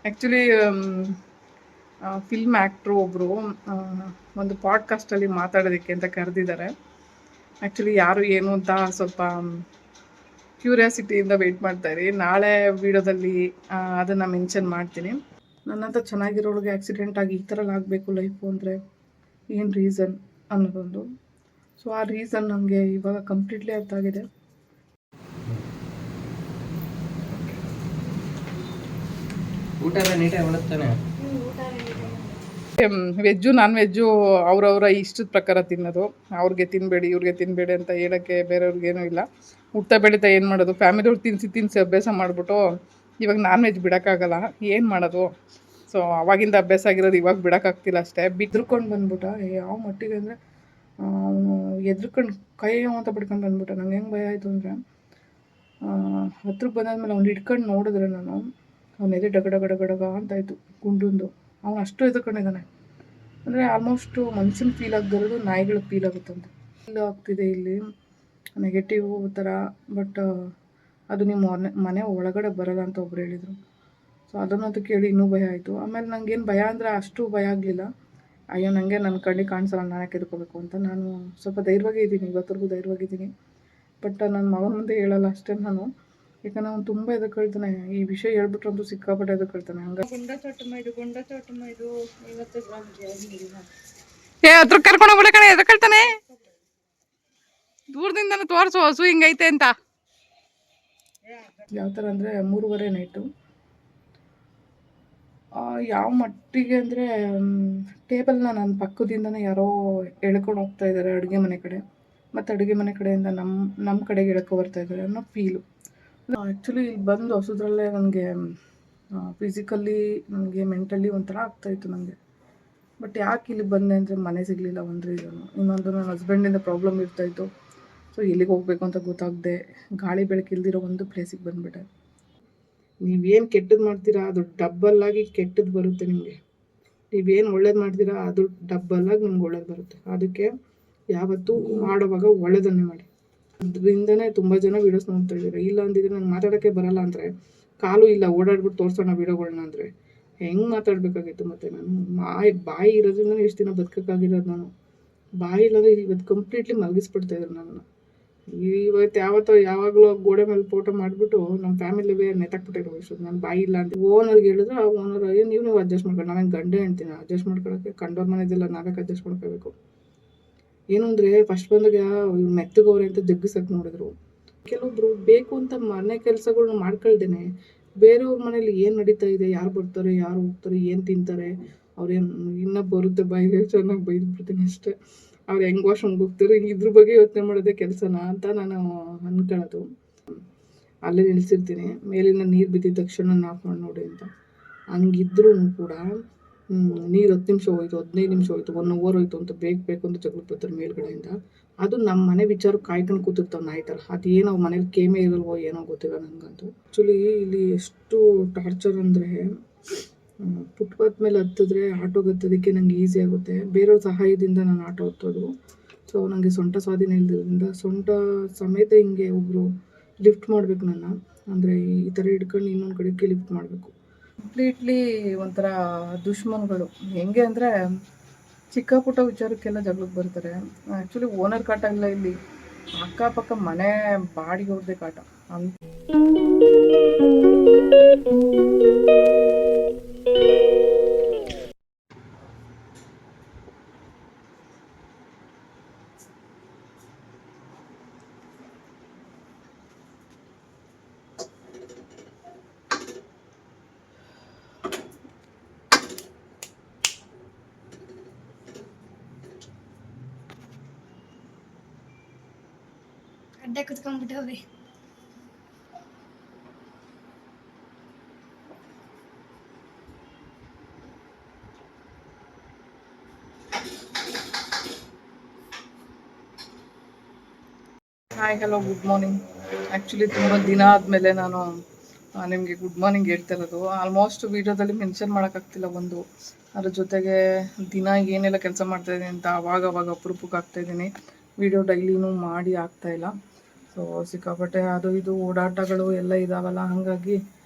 Actually film actor ಒಬ್ಬರು ಒಂದು ಪಾಡ್ಕಾಸ್ಟಲ್ಲಿ ಮಾತಾಡೋದಕ್ಕೆ ಅಂತ ಕರೆದಿದ್ದಾರೆ. ಆ್ಯಕ್ಚುಲಿ ಯಾರು ಏನು ಅಂತ ಸ್ವಲ್ಪ ಕ್ಯೂರಿಯಾಸಿಟಿಯಿಂದ ವೆಯ್ಟ್ ಮಾಡ್ತಾಯಿರಿ. ನಾಳೆ ವೀಡಿಯೋದಲ್ಲಿ ಅದನ್ನು ಮೆನ್ಷನ್ ಮಾಡ್ತೀನಿ. ನನ್ನಂತ ಚೆನ್ನಾಗಿರೋಳಿಗೆ ಆಕ್ಸಿಡೆಂಟ್ ಆಗಿ ಈ ಥರ ಆಗಬೇಕು ಲೈಫು ಅಂದರೆ ಏನು ರೀಸನ್ ಅನ್ನೋದೊಂದು. ಸೊ ಆ ರೀಸನ್ ನನಗೆ ಇವಾಗ ಕಂಪ್ಲೀಟ್ಲಿ ಅರ್ಥ ಆಗಿದೆ. ಊಟ ಎಲ್ಲ ನೀಟಾಗಿ ಮಾಡುತ್ತಾನೆ. ವೆಜ್ಜು ನಾನ್ ವೆಜ್ಜು ಅವರವರ ಇಷ್ಟದ ಪ್ರಕಾರ ತಿನ್ನೋದು. ಅವ್ರಿಗೆ ತಿನ್ನಬೇಡಿ ಇವ್ರಿಗೆ ತಿನ್ನಬೇಡಿ ಅಂತ ಹೇಳೋಕ್ಕೆ ಬೇರೆಯವ್ರಿಗೇನೂ ಇಲ್ಲ. ಹುಡ್ತಾ ಬೆಳೀತಾ ಏನು ಮಾಡೋದು, ಫ್ಯಾಮಿಲಿಯವ್ರು ತಿನ್ನಿಸಿ ಅಭ್ಯಾಸ ಮಾಡಿಬಿಟ್ಟು ಇವಾಗ ನಾನ್ ವೆಜ್ ಬಿಡೋಕ್ಕಾಗಲ್ಲ, ಏನು ಮಾಡೋದು. ಸೊ ಅವಾಗಿಂದ ಅಭ್ಯಾಸ ಆಗಿರೋದು ಇವಾಗ ಬಿಡೋಕ್ಕಾಗ್ತಿಲ್ಲ ಅಷ್ಟೇ. ಬಿದ್ದುಕೊಂಡು ಬಂದ್ಬಿಟ್ಟ ಯಾವ ಮಟ್ಟಿಗೆ ಅಂದರೆ ಅವನು ಎದ್ರುಕೊಂಡು ಕೈ ಅಂತ ಬಿಡ್ಕೊಂಡು ಬಂದ್ಬಿಟ್ಟ. ನಂಗೆ ಹೆಂಗೆ ಭಯ ಆಯಿತು ಅಂದರೆ ಹತ್ರಕ್ಕೆ ಬಂದಾದ್ಮೇಲೆ ಅವ್ನು ಹಿಡ್ಕೊಂಡು ನೋಡಿದ್ರೆ ನಾನು ಅವನ ಎದೆ ಡಗ ಡಗ ಡಗ ಡಗ ಅಂತಾಯಿತು ಗುಂಡುಂದು. ಅವನು ಅಷ್ಟು ಎದುರ್ಕೊಂಡಿದ್ದಾನೆ ಅಂದರೆ ಆಲ್ಮೋಸ್ಟು ಮನುಷ್ಯನ ಫೀಲ್ ಆಗದಿರೋದು ನಾಯಿಗಳಿಗೆ ಫೀಲ್ ಆಗುತ್ತಂತೆ. ಫೀಲ್ ಆಗ್ತಿದೆ ಇಲ್ಲಿ ನೆಗೆಟಿವ್ ಥರ. ಬಟ್ ಅದು ನಿಮ್ಮ ಮನೆ ಒಳಗಡೆ ಬರೋಲ್ಲ ಅಂತ ಒಬ್ರು ಹೇಳಿದರು. ಸೊ ಅದನ್ನಂತೂ ಕೇಳಿ ಇನ್ನೂ ಭಯ ಆಯಿತು. ಆಮೇಲೆ ನನಗೇನು ಭಯ ಅಂದರೆ ಅಷ್ಟು ಭಯ ಆಗಲಿಲ್ಲ. ಅಯ್ಯೋ ನನಗೆ ನನ್ನ ಕಣ್ಣಿಗೆ ಕಾಣಿಸಲ್ಲ, ನಾನೇ ಕೆದ್ಕೋಬೇಕು ಅಂತ ನಾನು ಸ್ವಲ್ಪ ಧೈರ್ಯವಾಗೇ ಇದ್ದೀನಿ, ಇವತ್ತರೆಗೂ ಧೈರ್ಯವಾಗಿದ್ದೀನಿ. ಬಟ್ ನನ್ನ ಮಗನ ಮುಂದೆ ಹೇಳಲ್ಲ ಅಷ್ಟೇ ನಾನು, ಯಾಕಂದ್ರೆ ಅವ್ನು ತುಂಬ ಎದುರ್ಕೊಳ್ತಾನೆ. ಈ ವಿಷಯ ಹೇಳ್ಬಿಟ್ರಂತೂ ಸಿಕ್ಕಾಪಟ್ಟೆ ಎದುರ್ಕೊಳ್ತಾನೆ. ಹಂಗೆ ಹತ್ರ ಕರ್ಕೊಂಡು ಹೋಗ್ಬಿಡ ಕಣೆ, ಎದುರ್ಕೊಳ್ತಾನೆ. ದೂರದಿಂದನೂ ತೋರಿಸು ಹಸು ಹಿಂಗೈತೆ ಅಂತ. ಯಾವ ಥರ ಅಂದರೆ 3:30 ನೈಟು. ಯಾವ ಮಟ್ಟಿಗೆ ಅಂದರೆ ಟೇಬಲ್ನ ನನ್ನ ಪಕ್ಕದಿಂದನೇ ಯಾರೋ ಎಳ್ಕೊಂಡು ಹೋಗ್ತಾ ಇದ್ದಾರೆ ಅಡುಗೆ ಮನೆ ಕಡೆ, ಮತ್ತು ಅಡುಗೆ ಮನೆ ಕಡೆಯಿಂದ ನಮ್ಮ ಕಡೆಗೆ ಎಳ್ಕೊ ಬರ್ತಾ ಇದ್ದಾರೆ ಅನ್ನೋ ಫೀಲು. ಆ್ಯಕ್ಚುಲಿ ಇಲ್ಲಿ ಬಂದು ಹೊಸದ್ರಲ್ಲೇ ನನಗೆ ಫಿಸಿಕಲಿ ನನಗೆ ಮೆಂಟಲಿ ಒಂಥರ ಆಗ್ತಾಯಿತ್ತು ನನಗೆ. ಬಟ್ ಯಾಕೆ ಇಲ್ಲಿ ಬಂದೆ ಅಂದರೆ ಮನೆ ಸಿಗಲಿಲ್ಲ ಒಂದು ರೀಸನು. ಇನ್ನೊಂದು ನನ್ನ ಹಸ್ಬೆಂಡಿಂದ ಪ್ರಾಬ್ಲಮ್ ಇರ್ತಾಯಿತ್ತು. ಸೊ ಎಲ್ಲಿಗೆ ಹೋಗಬೇಕು ಅಂತ ಗೊತ್ತಾಗದೆ ಗಾಳಿ ಬೆಳಕಿಲ್ದಿರೋ ಒಂದು ಪ್ಲೇಸಿಗೆ ಬಂದುಬಿಟ್ಟೆ. ನೀವೇನು ಕೆಟ್ಟದ್ದು ಮಾಡ್ತೀರಾ ಅದು ಡಬ್ಬಲ್ಲಾಗಿ ಕೆಟ್ಟದ್ದು ಬರುತ್ತೆ ನಿಮಗೆ. ನೀವೇನು ಒಳ್ಳೇದು ಮಾಡ್ತೀರಾ ಅದು ಡಬ್ಬಲ್ಲಾಗಿ ನಿಮ್ಗೆ ಒಳ್ಳೇದು ಬರುತ್ತೆ. ಅದಕ್ಕೆ ಯಾವತ್ತೂ ಮಾಡೋವಾಗ ಒಳ್ಳೇದನ್ನೇ ಮಾಡಿ. ಅದರಿಂದನೇ ತುಂಬ ಜನ ವೀಡಿಯೋಸ್ ನೋಡ್ತಾ ಇದ್ದಾರೆ. ಇಲ್ಲ ಅಂದಿದ್ರೆ ನಂಗೆ ಮಾತಾಡೋಕ್ಕೆ ಬರಲ್ಲ ಅಂದರೆ, ಕಾಲು ಇಲ್ಲ ಓಡಾಡ್ಬಿಟ್ಟು ತೋರಿಸೋಣ ವೀಡಿಯೋಗಳನ್ನ ಅಂದರೆ ಹೆಂಗೆ ಮಾತಾಡಬೇಕಾಗಿತ್ತು. ಮತ್ತು ನಾನು ಬಾಯಿ ಇರೋದ್ರಿಂದ ಎಷ್ಟು ದಿನ ಬದುಕೋಕ್ಕಾಗಿರೋದು. ನಾನು ಬಾಯಿ ಇಲ್ಲಾಂದರೆ ಇವತ್ತು ಕಂಪ್ಲೀಟ್ಲಿ ಮಲಗಿಸ್ಬಿಡ್ತಾಯಿದ್ರು ನನ್ನನ್ನು. ಇವತ್ತು ಯಾವಾಗಲೂ ಗೋಡೆ ಮೇಲೆ ಫೋಟೋ ಮಾಡಿಬಿಟ್ಟು ನಮ್ಮ ಫ್ಯಾಮಿಲಿಗೆ ನೆತಾಕ್ಬಿಟ್ಟಿರೋ ಇಷ್ಟೊಂದು. ನಾನು ಬಾಯಿ ಇಲ್ಲ ಅಂತ ಓನರ್ಗೆ ಹೇಳಿದ್ರೆ ಆ ಓನರ್ ನೀವು ಅಡ್ಜಸ್ಟ್ ಮಾಡ್ಕೊಂಡು, ನಾವೇನು ಗಂಡೆ ಹೇಳ್ತೀನಿ ಅಡ್ಜಸ್ಟ್ ಮಾಡ್ಕೊಳ್ಳೋಕ್ಕೆ. ಕಂಡೋರ್ ಮನೆದೆಲ್ಲ ನಾವೇ ಅಡ್ಜಸ್ಟ್ ಮಾಡ್ಕೋಬೇಕು. ಏನು ಅಂದರೆ ಫಸ್ಟ್ ಬಂದಾಗ ಮೆತ್ತಗವ್ರೆ ಅಂತ ಜಗ್ಗಿಸಕ್ಕೆ ನೋಡಿದ್ರು. ಕೆಲವೊಬ್ರು ಬೇಕು ಅಂತ ಮನೆ ಕೆಲಸಗಳ್ನ ಮಾಡ್ಕೊಳ್ದೇನೆ ಬೇರೆಯವ್ರ ಮನೇಲಿ ಏನು ನಡೀತಾ ಇದೆ, ಯಾರು ಬರ್ತಾರೆ ಯಾರು ಹೋಗ್ತಾರೆ ಏನು ತಿಂತಾರೆ ಅವ್ರೇನು ಇನ್ನೂ ಬರುತ್ತೆ ಬಾಯಿಗೆ ಚೆನ್ನಾಗಿ ಬೈದ್ಬಿಡ್ತೀನಿ ಅಷ್ಟೇ. ಅವ್ರು ಹೆಂಗೆ ವಾಶ್ರೂಮ್ಗೆ ಹೋಗ್ತಾರೆ ಇದ್ರ ಬಗ್ಗೆ ಯೋಚನೆ ಮಾಡೋದೇ ಕೆಲಸನ ಅಂತ ನಾನು ಅಂದ್ಕೊಳ್ಳೋದು. ಅಲ್ಲೇ ನಿಲ್ಸಿರ್ತೀನಿ, ಮೇಲಿಂದ ನೀರು ಬಿದ್ದಿದ ತಕ್ಷಣ ಆಫ್ ಮಾಡಿ ನೋಡಿ ಅಂತ. ಹಂಗಿದ್ರೂ ಕೂಡ ನೀರು 10 ನಿಮಿಷ ಹೋಯ್ತು, 15 ನಿಮಿಷ ಹೋಯ್ತು, 1 ಅವರ್ ಹೋಯ್ತು ಅಂತ ಬೇಕು ಅಂತ ಜಗಳಕ್ಕೆ ಬರ್ತಾರೆ ಮೇಲ್ಗಡೆಯಿಂದ. ಅದು ನಮ್ಮ ಮನೆ ವಿಚಾರ ಕಾಯ್ಕೊಂಡು ಕೂತಿರ್ತಾವೆ ನಾಯಿ ಥರ. ಅದೇನೋ ಅವ್ರ ಮನೇಲಿ ಕೇಮೆ ಇರಲ್ವೋ ಏನೋ ಗೊತ್ತಿಲ್ಲ ನನಗಂತೂ. ಆ್ಯಕ್ಚುಲಿ ಇಲ್ಲಿ ಎಷ್ಟು ಟಾರ್ಚರ್ ಅಂದರೆ ಫುಟ್ಪಾತ್ ಮೇಲೆ ಹತ್ತಿದ್ರೆ ಆಟೋಗೆ ಹತ್ತೋದಕ್ಕೆ ನನಗೆ ಈಸಿ ಆಗುತ್ತೆ. ಬೇರೆಯವ್ರ ಸಹಾಯದಿಂದ ನಾನು ಆಟೋ ಹತ್ತೋದು. ಸೊ ನನಗೆ ಸೊಂಟ ಸ್ವಾಧೀನ ಇಲ್ದಿರೋದ್ರಿಂದ ಸೊಂಟ ಸಮೇತ ಹಿಂಗೆ ಒಬ್ಬರು ಲಿಫ್ಟ್ ಮಾಡಬೇಕು ನನ್ನ, ಅಂದರೆ ಈ ಥರ ಹಿಡ್ಕೊಂಡು ಇನ್ನೊಂದು ಕಡೆಗೆ ಲಿಫ್ಟ್ ಮಾಡಬೇಕು. ಕಂಪ್ಲೀಟ್ಲಿ ಒಂಥರ ದುಶ್ಮನ್ಗಳು. ಹೆಂಗೆ ಅಂದರೆ ಚಿಕ್ಕ ಪುಟ್ಟ ವಿಚಾರಕ್ಕೆಲ್ಲ ಜಗಳಕ್ಕೆ ಬರ್ತಾರೆ. ಆ್ಯಕ್ಚುಲಿ ಓನರ್ ಕಾಟ ಇಲ್ಲ ಇಲ್ಲಿ, ಅಕ್ಕಪಕ್ಕ ಮನೆ ಬಾಡಿಗೆ ಹೋಗದೆ ಕಾಟ. ಅಡ್ಡ ಕುತ್ಕೊಂಡ್ಬಿಟ್ಟವ್ರಿ. Hi hello good morning. Actually ತುಂಬ ದಿನ ಆದಮೇಲೆ ನಾನು ನಿಮಗೆ ಗುಡ್ ಮಾರ್ನಿಂಗ್ ಹೇಳ್ತಾ ಇರೋದು. ಆಲ್ಮೋಸ್ಟ್ ವೀಡಿಯೋದಲ್ಲಿ ಮೆನ್ಷನ್ ಮಾಡೋಕ್ಕಾಗ್ತಿಲ್ಲ ಒಂದು. ಅದ್ರ ಜೊತೆಗೆ ದಿನ ಏನೆಲ್ಲ ಕೆಲಸ ಮಾಡ್ತಾಯಿದ್ದೀನಿ ಅಂತ ಅವಾಗ ಅಪರೂಪಕ್ಕೆ ಆಗ್ತಾಯಿದ್ದೀನಿ. ವೀಡಿಯೋ ಡೈಲಿನೂ ಮಾಡಿ ಆಗ್ತಾಯಿಲ್ಲ. ಸೊ ಸಿಕ್ಕಾಪಟ್ಟೆ ಅದು ಇದು ಓಡಾಟಗಳು ಎಲ್ಲ ಇದಾವಲ್ಲ, ಹಾಗಾಗಿ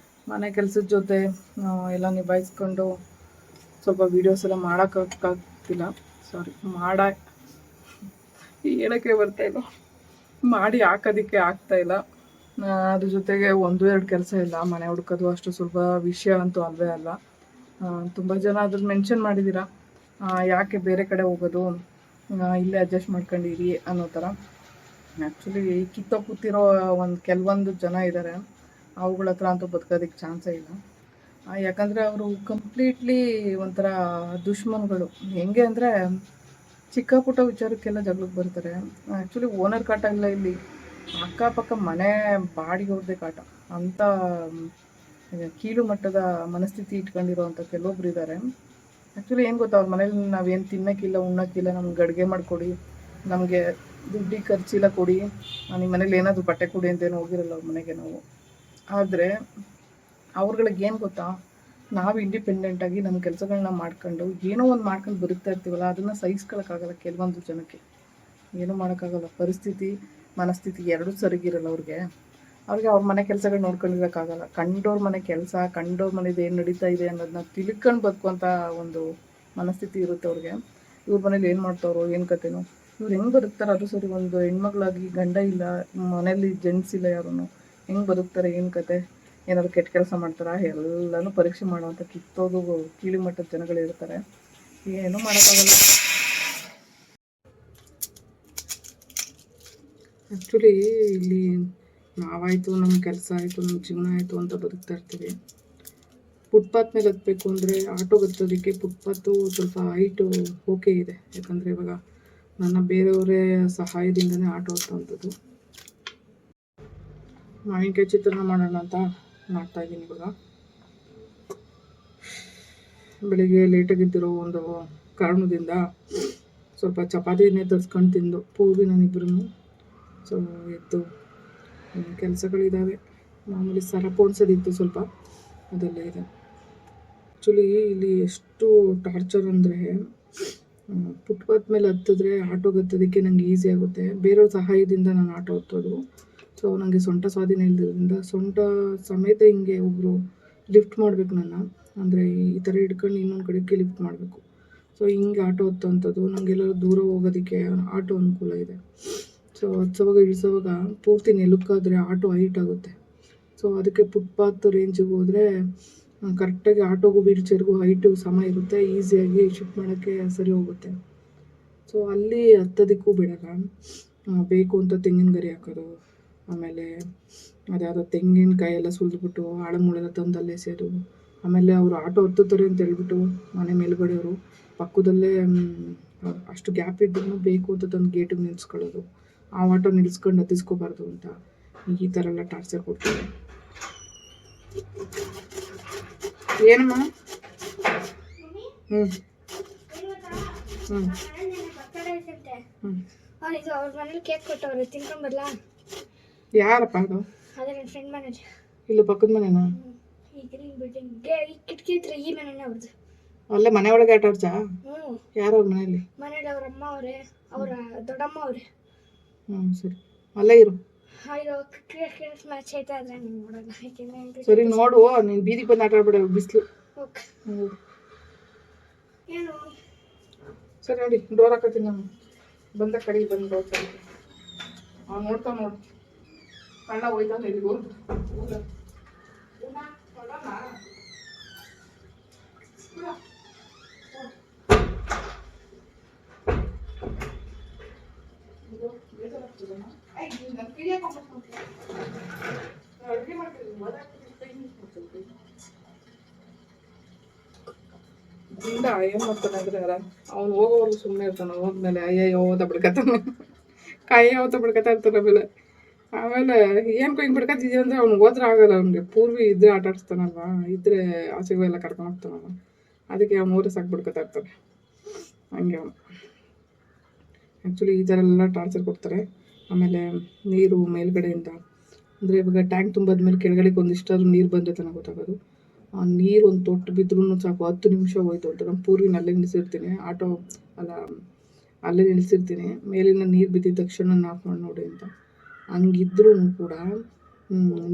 ಮನೆ ಕೆಲಸದ ಜೊತೆ ಎಲ್ಲ ನಿಭಾಯಿಸ್ಕೊಂಡು ಸ್ವಲ್ಪ ವೀಡಿಯೋಸ್ ಎಲ್ಲ ಮಾಡೋಕ್ಕಾಗ್ತಿಲ್ಲ. ಸಾರಿ, ಹೇಳೋಕ್ಕೆ ಬರ್ತಾಯಿಲ್ಲ, ಮಾಡಿ ಹಾಕೋದಕ್ಕೆ ಆಗ್ತಾಯಿಲ್ಲ. ಅದ್ರ ಜೊತೆಗೆ 1-2 ಕೆಲಸ ಇಲ್ಲ. ಮನೆ ಹುಡ್ಕೋದು ಅಷ್ಟು ಸುಲಭ ವಿಷಯ ಅಂತೂ ಅಲ್ವೇ ಅಲ್ಲ. ತುಂಬ ಜನ ಅದ್ರಲ್ಲಿ ಮೆನ್ಷನ್ ಮಾಡಿದ್ದೀರಾ, ಯಾಕೆ ಬೇರೆ ಕಡೆ ಹೋಗೋದು, ಇಲ್ಲೇ ಅಡ್ಜಸ್ಟ್ ಮಾಡ್ಕೊಂಡಿರಿ ಅನ್ನೋ ಥರ. ಆ್ಯಕ್ಚುಲಿ ಕೂತಿರೋ ಕೆಲವೊಂದು ಜನ ಇದ್ದಾರೆ, ಅವುಗಳ ಹತ್ರ ಅಂತೂ ಬದುಕೋದಕ್ಕೆ ಚಾನ್ಸೇ ಇಲ್ಲ. ಯಾಕಂದರೆ ಅವರು ಕಂಪ್ಲೀಟ್ಲಿ ಒಂಥರ ದುಶ್ಮನ್ಗಳು. ಹೆಂಗೆ ಅಂದರೆ ಚಿಕ್ಕ ಪುಟ್ಟ ವಿಚಾರಕ್ಕೆಲ್ಲ ಜಗಳಕ್ಕೆ ಬರ್ತಾರೆ. ಆ್ಯಕ್ಚುಲಿ ಓನರ್ ಕಾಟ ಇಲ್ಲ ಇಲ್ಲಿ, ಅಕ್ಕಪಕ್ಕ ಮನೆ ಬಾಡಿಗೆವ್ರದ್ದೇ ಕಾಟ. ಅಂಥ ಕೀಳು ಮಟ್ಟದ ಮನಸ್ಥಿತಿ ಇಟ್ಕೊಂಡಿರೋವಂಥ ಕೆಲವೊಬ್ರು ಇದ್ದಾರೆ. ಆ್ಯಕ್ಚುಲಿ ಏನು ಗೊತ್ತಾ, ಅವ್ರ ಮನೇಲಿ ನಾವೇನು ತಿನ್ನೋಕ್ಕಿಲ್ಲ, ಉಣ್ಣೋಕ್ಕಿಲ್ಲ, ನಮ್ಗೆ ಅಡುಗೆ ಮಾಡಿಕೊಡಿ, ನಮಗೆ ದುಡ್ಡಿಗೆ ಖರ್ಚಿಲ್ಲ ಕೊಡಿ, ನಿಮ್ಮ ಮನೇಲಿ ಏನಾದರೂ ಬಟ್ಟೆ ಕೊಡಿ ಅಂತೇನು ಹೋಗಿರಲ್ಲ ಅವ್ರ ಮನೆಗೆ ನಾವು. ಆದರೆ ಅವ್ರುಗಳಿಗೆ ಏನು ಗೊತ್ತಾ, ನಾವು ಇಂಡಿಪೆಂಡೆಂಟಾಗಿ ನಮ್ಮ ಕೆಲಸಗಳನ್ನ ಮಾಡ್ಕೊಂಡು ಏನೋ ಒಂದು ಮಾಡ್ಕೊಂಡು ಬದುಕ್ತಾ ಇರ್ತೀವಲ್ಲ, ಅದನ್ನು ಸಹಿಸ್ಕೊಳಕ್ಕಾಗಲ್ಲ ಕೆಲವೊಂದು ಜನಕ್ಕೆ. ಏನೂ ಮಾಡೋಕ್ಕಾಗಲ್ಲ, ಪರಿಸ್ಥಿತಿ ಮನಸ್ಥಿತಿ ಎರಡೂ ಸರಿಗಿರಲ್ಲ ಅವ್ರಿಗೆ ಅವ್ರ ಮನೆ ಕೆಲಸಗಳು ನೋಡ್ಕೊಂಡಿರೋಕ್ಕಾಗಲ್ಲ. ಕಂಡೋರ್ ಮನೆ ಕೆಲಸ, ಕಂಡೋರ್ ಮನೇದು ಏನು ನಡೀತಾ ಇದೆ ಅನ್ನೋದನ್ನ ತಿಳ್ಕೊಂಡು ಬದುಕುವಂಥ ಒಂದು ಮನಸ್ಥಿತಿ ಇರುತ್ತೆ ಅವ್ರಿಗೆ. ಇವ್ರ ಮನೇಲಿ ಏನು ಮಾಡ್ತಾರೋ ಏನು ಕತೆನೋ, ಇವ್ರು ಹೆಂಗೆ ಬದುಕ್ತಾರೆ ಅದು ಸರಿ. ಒಂದು ಹೆಣ್ಮಗಳಾಗಿ ಗಂಡ ಇಲ್ಲ, ಮನೇಲಿ ಜೆಂಟ್ಸ್ ಇಲ್ಲ, ಯಾರೂ ಹೆಂಗೆ ಬದುಕ್ತಾರೆ, ಏನು ಕತೆ, ಏನಾದ್ರು ಕೆಟ್ಟ ಕೆಲಸ ಮಾಡ್ತಾರಾ, ಎಲ್ಲನೂ ಪರೀಕ್ಷೆ ಮಾಡುವಂಥ ಕಿತ್ತೋದು ಕೀಳು ಮಟ್ಟದ ಜನಗಳಿರ್ತಾರೆ. ಏನೂ ಮಾಡೋಕ್ಕಾಗಲ್ಲ. ಆ್ಯಕ್ಚುಲಿ ಇಲ್ಲಿ ನಾವಾಯಿತು, ನಮ್ಮ ಕೆಲಸ ಆಯಿತು, ನಮ್ಮ ಜೀವನ ಆಯಿತು ಅಂತ ಬದುಕ್ತಾ ಇರ್ತೀವಿ. ಫುಟ್ಪಾತ್ ಮೇಲೆ ಹತ್ತಬೇಕು ಅಂದರೆ ಆಟೋಗೆ ಹತ್ತೋದಕ್ಕೆ ಫುಟ್ಪಾತು ಸ್ವಲ್ಪ ಹೈಟು ಓಕೆ ಇದೆ. ಯಾಕಂದರೆ ಇವಾಗ ನನ್ನ ಬೇರೆಯವರೇ ಸಹಾಯದಿಂದನೇ ಆಟೋ ಹತ್ತುವಂಥದ್ದು. ಮಾವಿನಕಾಯಿ ಚಿತ್ರಾನ್ನ ಮಾಡೋಣ ಅಂತ ಮಾಡ್ತಾಯಿದ್ದೀನಿ. ಇವಾಗ ಬೆಳಿಗ್ಗೆ ಲೇಟಾಗಿದ್ದಿರೋ ಒಂದು ಕಾರಣದಿಂದ ಸ್ವಲ್ಪ ಚಪಾತಿನೇ ತರಿಸ್ಕೊಂಡು ತಿಂದು ಪೂರ್ವಿ ನಾನಿಬ್ಬರೂ. ಸೊ ಎದ್ದು ಕೆಲಸಗಳಿದ್ದಾವೆ, ಮಾಮೂಲಿ ಸರ ಪೋಣಿಸೋದಿತ್ತು ಸ್ವಲ್ಪ, ಅದೆಲ್ಲ ಇದೆ. ಆ್ಯಕ್ಚುಲಿ ಇಲ್ಲಿ ಎಷ್ಟು ಟಾರ್ಚರ್ ಅಂದರೆ, ಫುಟ್ಪಾತ್ ಮೇಲೆ ಹತ್ತಿದ್ರೆ ಆಟೋಗೆ ಹತ್ತೋದಕ್ಕೆ ನನಗೆ ಈಸಿ ಆಗುತ್ತೆ. ಬೇರೆಯವ್ರ ಸಹಾಯದಿಂದ ನಾನು ಆಟೋ ಹತ್ತೋದು. ಸೊ ನನಗೆ ಸೊಂಟ ಸ್ವಾಧೀನ ಇಲ್ದಿರೋದ್ರಿಂದ ಸೊಂಟ ಸಮೇತ ಹಿಂಗೆ ಒಬ್ಬರು ಲಿಫ್ಟ್ ಮಾಡಬೇಕು ನನ್ನ, ಅಂದರೆ ಈ ಥರ ಹಿಡ್ಕೊಂಡು ಇನ್ನೊಂದು ಕಡೆಗೆ ಲಿಫ್ಟ್ ಮಾಡಬೇಕು. ಸೊ ಹಿಂಗೆ ಆಟೋ ಹತ್ತೋವಂಥದ್ದು. ನನಗೆಲ್ಲರೂ ದೂರ ಹೋಗೋದಕ್ಕೆ ಆಟೋ ಅನುಕೂಲ ಇದೆ. ಸೊ ಹತ್ಸೋವಾಗ ಇಳಿಸೋವಾಗ ಪೂರ್ತಿ ನೆಲಕ್ಕಾದರೆ ಆಟೋ ಹೈಟ್ ಆಗುತ್ತೆ. ಸೊ ಅದಕ್ಕೆ ಫುಟ್ಪಾತ್ ರೇಂಜಿಗೆ ಹೋದರೆ ಕರೆಕ್ಟಾಗಿ ಆಟೋಗೂ ವೀಲ್ ಚೇರ್ಗೂ ಹೈಟು ಸಮ ಇರುತ್ತೆ, ಈಸಿಯಾಗಿ ಶಿಫ್ಟ್ ಮಾಡೋಕ್ಕೆ ಸರಿ ಹೋಗುತ್ತೆ. ಸೊ ಅಲ್ಲಿ ಹತ್ತೋದಕ್ಕೂ ಬಿಡಲ್ಲ, ಬೇಕು ಅಂತ ತೆಂಗಿನ ಗರಿ ಹಾಕೋದು, ಆಮೇಲೆ ಅದ್ಯಾವುದೋ ತೆಂಗಿನಕಾಯಿ ಎಲ್ಲ ಸುಲಿದ್ಬಿಟ್ಟು ಆಳಮೂಳೆಲ್ಲ ತಂದು ಅಲ್ಲೇ ಸೇದು, ಆಮೇಲೆ ಅವರು ಆಟೋ ಹತ್ತುತ್ತಾರೆ ಅಂತ ಹೇಳ್ಬಿಟ್ಟು ಮನೆ ಮೇಲ್ಗಡೆಯವರು ಪಕ್ಕದಲ್ಲೇ ಅಷ್ಟು ಗ್ಯಾಪ್ ಇದ್ರೂ ಬೇಕು ಅಂತ ತಂದು ಗೇಟಿಗೆ ನಿಲ್ಸ್ಕೊಳ್ಳೋದು, ಆ ಆಟೋ ನಿಲ್ಸ್ಕೊಂಡು ಹತ್ತಿಸ್ಕೋಬಾರ್ದು ಅಂತ ಈ ಥರ ಎಲ್ಲ ಟಾರ್ಚರ್ ಕೊಡ್ತಾರೆ. ಏನಮ್ಮ? ಹ್ಞೂ ಹ್ಞೂ ಅವ್ರ ಮನೇಲಿ ಕೇಕ್ ಕೊಟ್ಟವ್ರೆ, ತಿನ್ಕೊಂಬರ್ಲ? ಯಾರಪ್ಪ ಅದು? ಅದೇ ನನ್ನ ಫ್ರೆಂಡ್ ಮನೇಲಿ. ಇಲ್ಲ ಪಕ್ಕದ ಮನೆನಾ? ಈ ಗ್ರೀನ್ ಬಿಲ್ಡಿಂಗ್ ಈ ಕಿಟಕಿ ಹತ್ರ ಈ ಮನೆನೇ ಅವ್ರದ್ದು. ಅಲ್ಲೇ ಮನೆ ಒಳಗೆ ಆಟ ಆಡ್ಸಾ? ಹ್ಞೂ. ಯಾರು ಅವ್ರ ಮನೇಲಿ? ಮನೇಲಿ ಅವ್ರ ಅಮ್ಮ ಅವರೇ, ಅವರ ದೊಡ್ಡಮ್ಮ ಅವರೇ. ಸರಿ, ಅಲ್ಲೇ ಇರು. ಇದು ಕ್ರಿಕೆಟ್ ಮ್ಯಾಚ್ ಐತೆ, ಆದರೆ ನೀನು ನೋಡೋಣ. ಸರಿ ನೋಡು, ನೀನು ಬೀದಿಗೆ ಬಂದು ಆಟ ಆಡ್ಬೇಡ, ಬಿಸಿಲು. ಓಕೆ. ಏನು? ಸರಿ ನೋಡಿ, ಡೋರ್ ಹಾಕತ್ತೀನಿ ನಾನು. ಬಂದ ಕಡೆಗೆ ಬಂದು ಡೋರ್ ಹಾಕಿ ಅವ್ನು ನೋಡ್ತಾ ನೋಡು, ಕಣ್ಣ ಹೋಯ್ತಾನೆ ಎಲ್ಲಿಗೂ. ಇಲ್ಲ ಏನು ಮಾಡ್ತಾನೆ ಅಂದರೆ ಅವ್ನು ಹೋಗೋವರೆಗೂ ಸುಮ್ಮನೆ ಇರ್ತಾನೆ. ಹೋದ್ಮೇಲೆ ಅಯ್ಯಯ್ಯೋ ಬಿಡ್ಕತಾನೆ, ಕಾಯಿ ಯಾವತ್ತ ಬಿಡ್ಕತಾ ಇರ್ತಾನೆ. ಆಮೇಲೆ ಏನು ಹಿಂಗೆ ಬಿಡ್ಕತ್ತಿದ್ಯ ಅಂದರೆ ಅವ್ನು ಹೋದ್ರೆ ಆಗಲ್ಲ. ಅವ್ನಿಗೆ ಪೂರ್ವಿ ಇದ್ರೆ ಆಟ ಆಡಿಸ್ತಾನಲ್ವಾ, ಇದ್ರೆ ಆಚೆಗೂ ಎಲ್ಲ ಕರ್ಕೊಂಡು ಹೋಗ್ತಾನಲ್ವ, ಅದಕ್ಕೆ ಅವ್ನು ಊರೇ ಸಾಕು ಬಿಡ್ಕೊತಾ ಇರ್ತಾನೆ. ಹಂಗೆ ಅವನು ಆ್ಯಕ್ಚುಲಿ ಈ ಥರ ಎಲ್ಲ ಟಾರ್ಚರ್ ಕೊಡ್ತಾರೆ. ಆಮೇಲೆ ನೀರು ಮೇಲ್ಗಡೆಯಿಂದ ಅಂದರೆ ಇವಾಗ ಟ್ಯಾಂಕ್ ತುಂbaದ್ಮೇಲೆ ಕೆಳಗಡೆಗೆ ಒಂದಿಷ್ಟಾದ್ರೂ ನೀರು ಬಂದರೆ ತನಕ ಗೊತ್ತಾಗೋದು. ಆ ನೀರು ಒಂದು ತೊಟ್ಟು ಬಿದ್ರೂ ಸಾಕು 10 ನಿಮಿಷ ಹೋಯ್ತು ಅಂತ. ನಾನು ಪೂರ್ವಿನ ಅಲ್ಲೇ ನಿಲ್ಲಿಸಿರ್ತೀನಿ, ಆಟೋ ಅಲ್ಲ ಅಲ್ಲೇ ನಿಲ್ಲಿಸಿರ್ತೀನಿ. ಮೇಲಿನ ನೀರು ಬಿದ್ದಿದ ತಕ್ಷಣ ಆಫ್ ಮಾಡಿ ನೋಡಿ ಅಂತ. ಹಂಗಿದ್ರೂ ಕೂಡ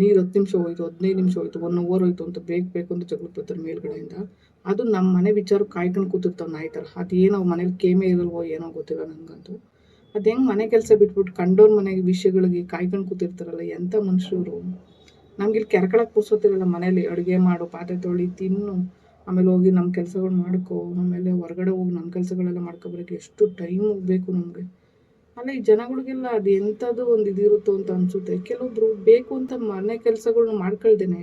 ನೀರು 10 ನಿಮಿಷ ಹೋಯ್ತು, 15 ನಿಮಿಷ ಹೋಯ್ತು, 1 ಅವರ್ ಹೋಯ್ತು ಅಂತ ಬೇಕು ಅಂತ ಜಗಳಕ್ಕೆ ಬರ್ತಾರೆ ಮೇಲ್ಗಡೆಯಿಂದ. ಅದು ನಮ್ಮ ಮನೆ ವಿಚಾರ ಕಾಯ್ಕೊಂಡು ಕೂತಿರ್ತಾವೆ ನಾಯಿ ಥರ. ಅದೇನೋ ಮನೇಲಿ ಕೇಮೆ ಇರಲ್ವೋ ಏನೋ ಗೊತ್ತಿಲ್ಲ ನನಗಂತೂ. ಅದು ಹೆಂಗೆ ಮನೆ ಕೆಲಸ ಬಿಟ್ಬಿಟ್ಟು ಕಂಡೋರ್ ಮನೆಗೆ ವಿಷಯಗಳಿಗೆ ಕಾಯ್ಕೊಂಡು ಕೂತಿರ್ತಾರಲ್ಲ, ಎಂಥ ಮನುಷ್ಯರು. ನಮ್ಗಿಲ್ಲಿ ಕೆರ್ಕೊಳಕ್ಕೆ ಪುರ್ಸೊತ್ತಿರಲ್ಲ ಮನೇಲಿ. ಅಡುಗೆ ಮಾಡು, ಪಾತ್ರೆ ತೊಳಿ, ತಿನ್ನು, ಆಮೇಲೆ ಹೋಗಿ ನಮ್ಮ ಕೆಲಸಗಳು ಮಾಡ್ಕೊ, ಆಮೇಲೆ ಹೊರಗಡೆ ಹೋಗಿ ನಮ್ಮ ಕೆಲಸಗಳೆಲ್ಲ ಮಾಡ್ಕೊಬರೋಕ್ಕೆ ಎಷ್ಟು ಟೈಮ್ ಬೇಕು ನಮಗೆ. ಅಲ್ಲ, ಈ ಜನಗಳಿಗೆಲ್ಲ ಅದು ಎಂಥದ್ದು ಒಂದು ಇದಿರುತ್ತೋ ಅಂತ ಅನಿಸುತ್ತೆ. ಕೆಲವೊಬ್ರು ಬೇಕು ಅಂತ ಮನೆ ಕೆಲಸಗಳ್ನ ಮಾಡ್ಕೊಳ್ದೇನೆ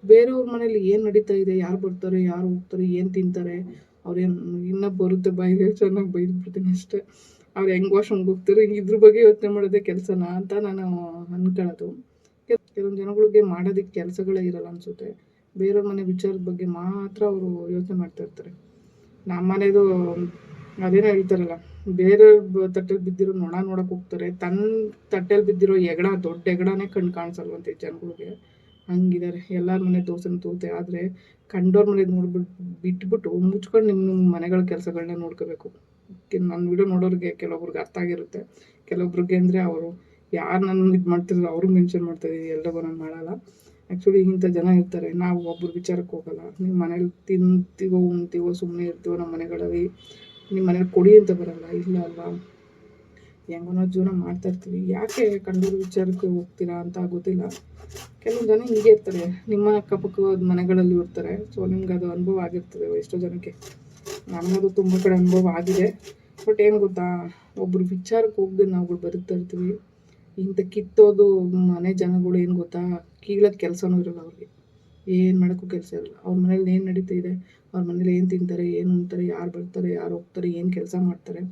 ಬೇರೆಯವ್ರ ಮನೇಲಿ ಏನು ನಡೀತಾ ಇದೆ, ಯಾರು ಬರ್ತಾರೆ, ಯಾರು ಹೋಗ್ತಾರೆ, ಏನು ತಿಂತಾರೆ, ಅವ್ರೇನು ಇನ್ನೂ ಬರುತ್ತೆ ಬಾಯಿಗೆ ಚೆನ್ನಾಗಿ ಬೈದ್ಬಿಡ್ತೀನಿ ಅಷ್ಟೇ. ಅವ್ರು ಹೆಂಗೆ ವಾಶ್ರೂಮ್ಗೆ ಹೋಗ್ತಾರೆ, ಇದ್ರ ಬಗ್ಗೆ ಯೋಚನೆ ಮಾಡೋದೇ ಕೆಲಸನ ಅಂತ ನಾನು ಅಂದ್ಕೊಳ್ಳೋದು. ಕೆಲವೊಂದು ಜನಗಳಿಗೆ ಮಾಡೋದಕ್ಕೆ ಕೆಲಸಗಳೇ ಇರಲ್ಲ ಅನಿಸುತ್ತೆ. ಬೇರೆಯವ್ರ ಮನೆ ವಿಚಾರದ ಬಗ್ಗೆ ಮಾತ್ರ ಅವರು ಯೋಚನೆ ಮಾಡ್ತಾ ಇರ್ತಾರೆ. ನಮ್ಮ ಮನೆದು ಅದೇನೋ ಹೇಳ್ತಾರಲ್ಲ, ಬೇರೆಯವ್ರ ತಟ್ಟೆಲಿ ಬಿದ್ದಿರೋ ನೊಣ ನೋಡೋಕೆ ಹೋಗ್ತಾರೆ, ತನ್ನ ತಟ್ಟೆಲಿ ಬಿದ್ದಿರೋ ಹೆಗ್ಣ, ದೊಡ್ಡ ಹೆಗ್ಣನೇ ಕಣ್ಣು ಕಾಣಿಸಲ್ವಂತೆ ಜನಗಳಿಗೆ. ಹಂಗಿದ್ದಾರೆ ಎಲ್ಲರ ಮನೆ ದೋಸೆನ ತೂತೆ. ಆದರೆ ಕಂಡೋರ್ ಮನೆದು ಬಿಟ್ಬಿಟ್ಟು ಮುಚ್ಕೊಂಡು ನಿಮ್ಮ ಮನೆಗಳ ಕೆಲಸಗಳನ್ನ ನೋಡ್ಕೋಬೇಕು. ನನ್ನ ವಿಡಿಯೋ ನೋಡೋರಿಗೆ ಕೆಲವೊಬ್ರಿಗೆ ಅರ್ಥ ಆಗಿರುತ್ತೆ, ಕೆಲವೊಬ್ರಿಗೆ ಅಂದರೆ ಅವರು ಯಾರು ನನ್ನ ಇದು ಮಾಡ್ತಿರೋ ಅವ್ರಿಗೆ ಮೆನ್ಷನ್ ಮಾಡ್ತಾಯಿದ್ದೀವಿ, ಎಲ್ಲರಿಗೂ ನಾನು ಮಾಡಲ್ಲ. ಆ್ಯಕ್ಚುಲಿ ಇಂಥ ಜನ ಇರ್ತಾರೆ. ನಾವು ಒಬ್ಬರು ವಿಚಾರಕ್ಕೆ ಹೋಗಲ್ಲ. ನಿಮ್ಮ ಮನೇಲಿ ತಿಂತೀವೋ ಉಣ್ತೀವೋ ಸುಮ್ಮನೆ ಇರ್ತೀವೋ, ನಮ್ಮ ಮನೆಗಳಲ್ಲಿ ನಿಮ್ಮ ಮನೇಲಿ ಕೊಡಿ ಅಂತ ಬರಲ್ಲ, ಇಲ್ಲ ಅಲ್ವಾ. ಹೆಂಗೋ ನಾವು ಜೀವನ ಮಾಡ್ತಾಯಿರ್ತೀವಿ. ಯಾಕೆ ಕಂಡೂರು ವಿಚಾರಕ್ಕೆ ಹೋಗ್ತೀರಾ ಅಂತ ಗೊತ್ತಿಲ್ಲ. ಕೆಲವು ಜನ ಹಿಂಗೆ ಇರ್ತಾರೆ, ನಿಮ್ಮ ಅಕ್ಕಪಕ್ಕದ ಮನೆಗಳಲ್ಲಿ ಇರ್ತಾರೆ. ಸೊ ನಿಮ್ಗೆ ಅದು ಅನುಭವ ಆಗಿರ್ತದೆ ಎಷ್ಟೋ ಜನಕ್ಕೆ. ನಮಗದು ತುಂಬ ಕಡೆ ಅನುಭವ ಆಗಿದೆ. ಬಟ್ ಏನು ಗೊತ್ತಾ, ಒಬ್ಬರು ವಿಚಾರಕ್ಕೆ ಹೋಗದೆ ನಾವುಗಳು ಬದುಕ್ತಾ ಇರ್ತೀವಿ. ಇಂಥ ಕಿತ್ತೋದು ಮನೆ ಜನಗಳು ಏನು ಗೊತ್ತಾ, ಕೀಳೋದು ಕೆಲಸನೂ ಇರೋಲ್ಲ ಅವ್ರಿಗೆ. ಏನು ಮಾಡೋಕ್ಕೂ ಕೆಲಸ ಇರಲ್ಲ. ಅವ್ರ ಮನೇಲಿ ಏನು ನಡೀತಿದೆ, ಅವ್ರ ಮನೇಲಿ ಏನು ತಿಂತಾರೆ, ಏನು ಉಣ್ತಾರೆ, ಯಾರು ಬರ್ತಾರೆ, ಯಾರು ಹೋಗ್ತಾರೆ, ಏನು ಕೆಲಸ ಮಾಡ್ತಾರೆ,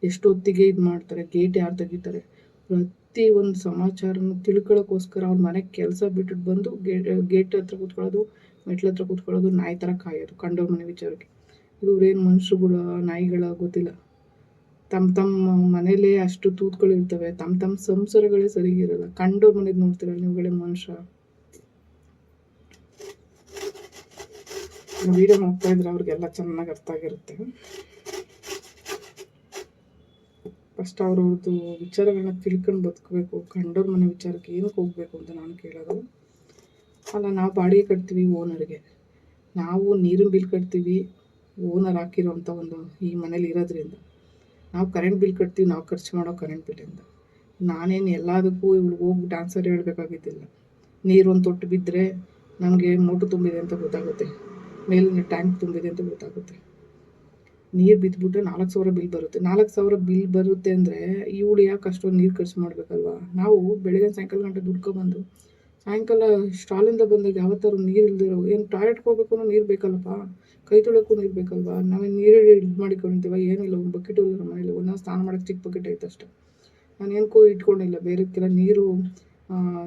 ಎಷ್ಟು ಹೊತ್ತಿಗೆ ಇದು ಮಾಡ್ತಾರೆ, ಗೇಟ್ ಯಾರು ತೆಗಿತಾರೆ, ಪ್ರತಿ ಒಂದು ಸಮಾಚಾರನೂ ತಿಳ್ಕೊಳ್ಳೋಕ್ಕೋಸ್ಕರ ಅವ್ರ ಮನೆಗೆ ಕೆಲಸ ಬಿಟ್ಟು ಬಂದು ಗೇಟ್ ಹತ್ರ ಕೂತ್ಕೊಳ್ಳೋದು, ಮೆಟ್ಲ ಹತ್ರ ಕೂತ್ಕೊಳ್ಳೋದು, ನಾಯಿ ಥರ ಕಾಯೋದು ಕಂಡೋರ್ ಮನೆ ವಿಚಾರಕ್ಕೆ. ಇವ್ರೇನು ಮನುಷ್ಯರುಗಳ ನಾಯಿಗಳ ಗೊತ್ತಿಲ್ಲ. ತಮ್ಮ ಮನೇಲೇ ಅಷ್ಟು ತೂತ್ಗಳಿರ್ತವೆ, ತಮ್ಮ ಸಂಸಾರಗಳೇ ಸರಿಗಿರಲ್ಲ. ಕಂಡೋರ್ ಮನೆದು ನೋಡ್ತೀರಲ್ಲ ನೀವುಗಳೇ ಮನುಷ್ಯ. ವೀಡಿಯೋ ನೋಡ್ತಾ ಇದ್ರೆ ಅವ್ರಿಗೆಲ್ಲ ಚೆನ್ನಾಗಿ ಅರ್ಥ ಆಗಿರುತ್ತೆ. ಫಸ್ಟ್ ಅವ್ರವ್ರದ್ದು ವಿಚಾರಗಳನ್ನ ತಿಳ್ಕೊಂಡು ಬದುಕಬೇಕು. ಕಂಡೋರ್ ಮನೆ ವಿಚಾರಕ್ಕೆ ಏನಕ್ಕೆ ಹೋಗ್ಬೇಕು ಅಂತ ನಾನು ಕೇಳೋದು. ಅಲ್ಲ, ನಾವು ಬಾಡಿಗೆ ಕಟ್ತೀವಿ ಓನರ್ಗೆ, ನಾವು ನೀರಿನ ಬಿಲ್ ಕಟ್ತೀವಿ ಓನರ್ ಹಾಕಿರೋಂಥ ಒಂದು ಈ ಮನೇಲಿ ಇರೋದ್ರಿಂದ. ನಾವು ಕರೆಂಟ್ ಬಿಲ್ ಕಟ್ತೀವಿ, ನಾವು ಖರ್ಚು ಮಾಡೋ ಕರೆಂಟ್ ಬಿಲ್ಲಿಂದ. ನಾನೇನು ಎಲ್ಲದಕ್ಕೂ ಇವ್ಳಿಗೆ ಹೋಗ್ಬಿಟ್ಟು ಆನ್ಸರ್ ಹೇಳಬೇಕಾಗಿದ್ದಿಲ್ಲ. ನೀರು ಒಂದು ತೊಟ್ಟು ಬಿದ್ದರೆ ನಮಗೆ ಮೋಟ್ರು ತುಂಬಿದೆ ಅಂತ ಗೊತ್ತಾಗುತ್ತೆ, ಮೇಲಿನ ಟ್ಯಾಂಕ್ ತುಂಬಿದೆ ಅಂತ ಗೊತ್ತಾಗುತ್ತೆ. ನೀರು ಬಿದ್ದುಬಿಟ್ರೆ 4,000 ಬಿಲ್ ಬರುತ್ತೆ. 4,000 ಬಿಲ್ ಬರುತ್ತೆ ಅಂದರೆ ಇವಳು ಯಾಕೆ ಅಷ್ಟೊಂದು ನೀರು ಖರ್ಚು ಮಾಡಬೇಕಲ್ವಾ. ನಾವು ಬೆಳಗ್ಗೆ ಸಾಯಂಕಾಲ ಗಂಟೆ ದುಡ್ಕೊಬಂದು ಸಾಯಂಕಾಲ ಸ್ಟಾಲಿಂದ ಬಂದಾಗ ಯಾವತ್ತಾರು ನೀರು ಇಲ್ದಿರೋ, ಏನು ಟಾಯ್ಲೆಟ್ಗೆ ಹೋಗ್ಬೇಕು ಅನ್ನೋ ನೀರು ಬೇಕಲ್ಲಪ್ಪ, ಕೈ ತೊಳೋಕ್ಕೂ ನೀರು ಬೇಕಲ್ವಾ. ನಾವೇನು ನೀರು ಇದು ಮಾಡಿಕೊಂಡಿರ್ತೀವ, ಏನಿಲ್ಲ. ಒಂದು ಬಕೆಟು ಇಲ್ಲ ನಮ್ಮ ಮನೇಲಿ, ಒಂದೊಂದು ಸ್ನಾನ ಮಾಡೋಕ್ಕೆ ಚಿಕ್ಕ ಬಕೆಟ್ ಐತೆ ಅಷ್ಟೇ. ನಾನು ಏನಕ್ಕೂ ಇಟ್ಕೊಂಡಿಲ್ಲ. ಬೇರೆದಕ್ಕೆಲ್ಲ ನೀರು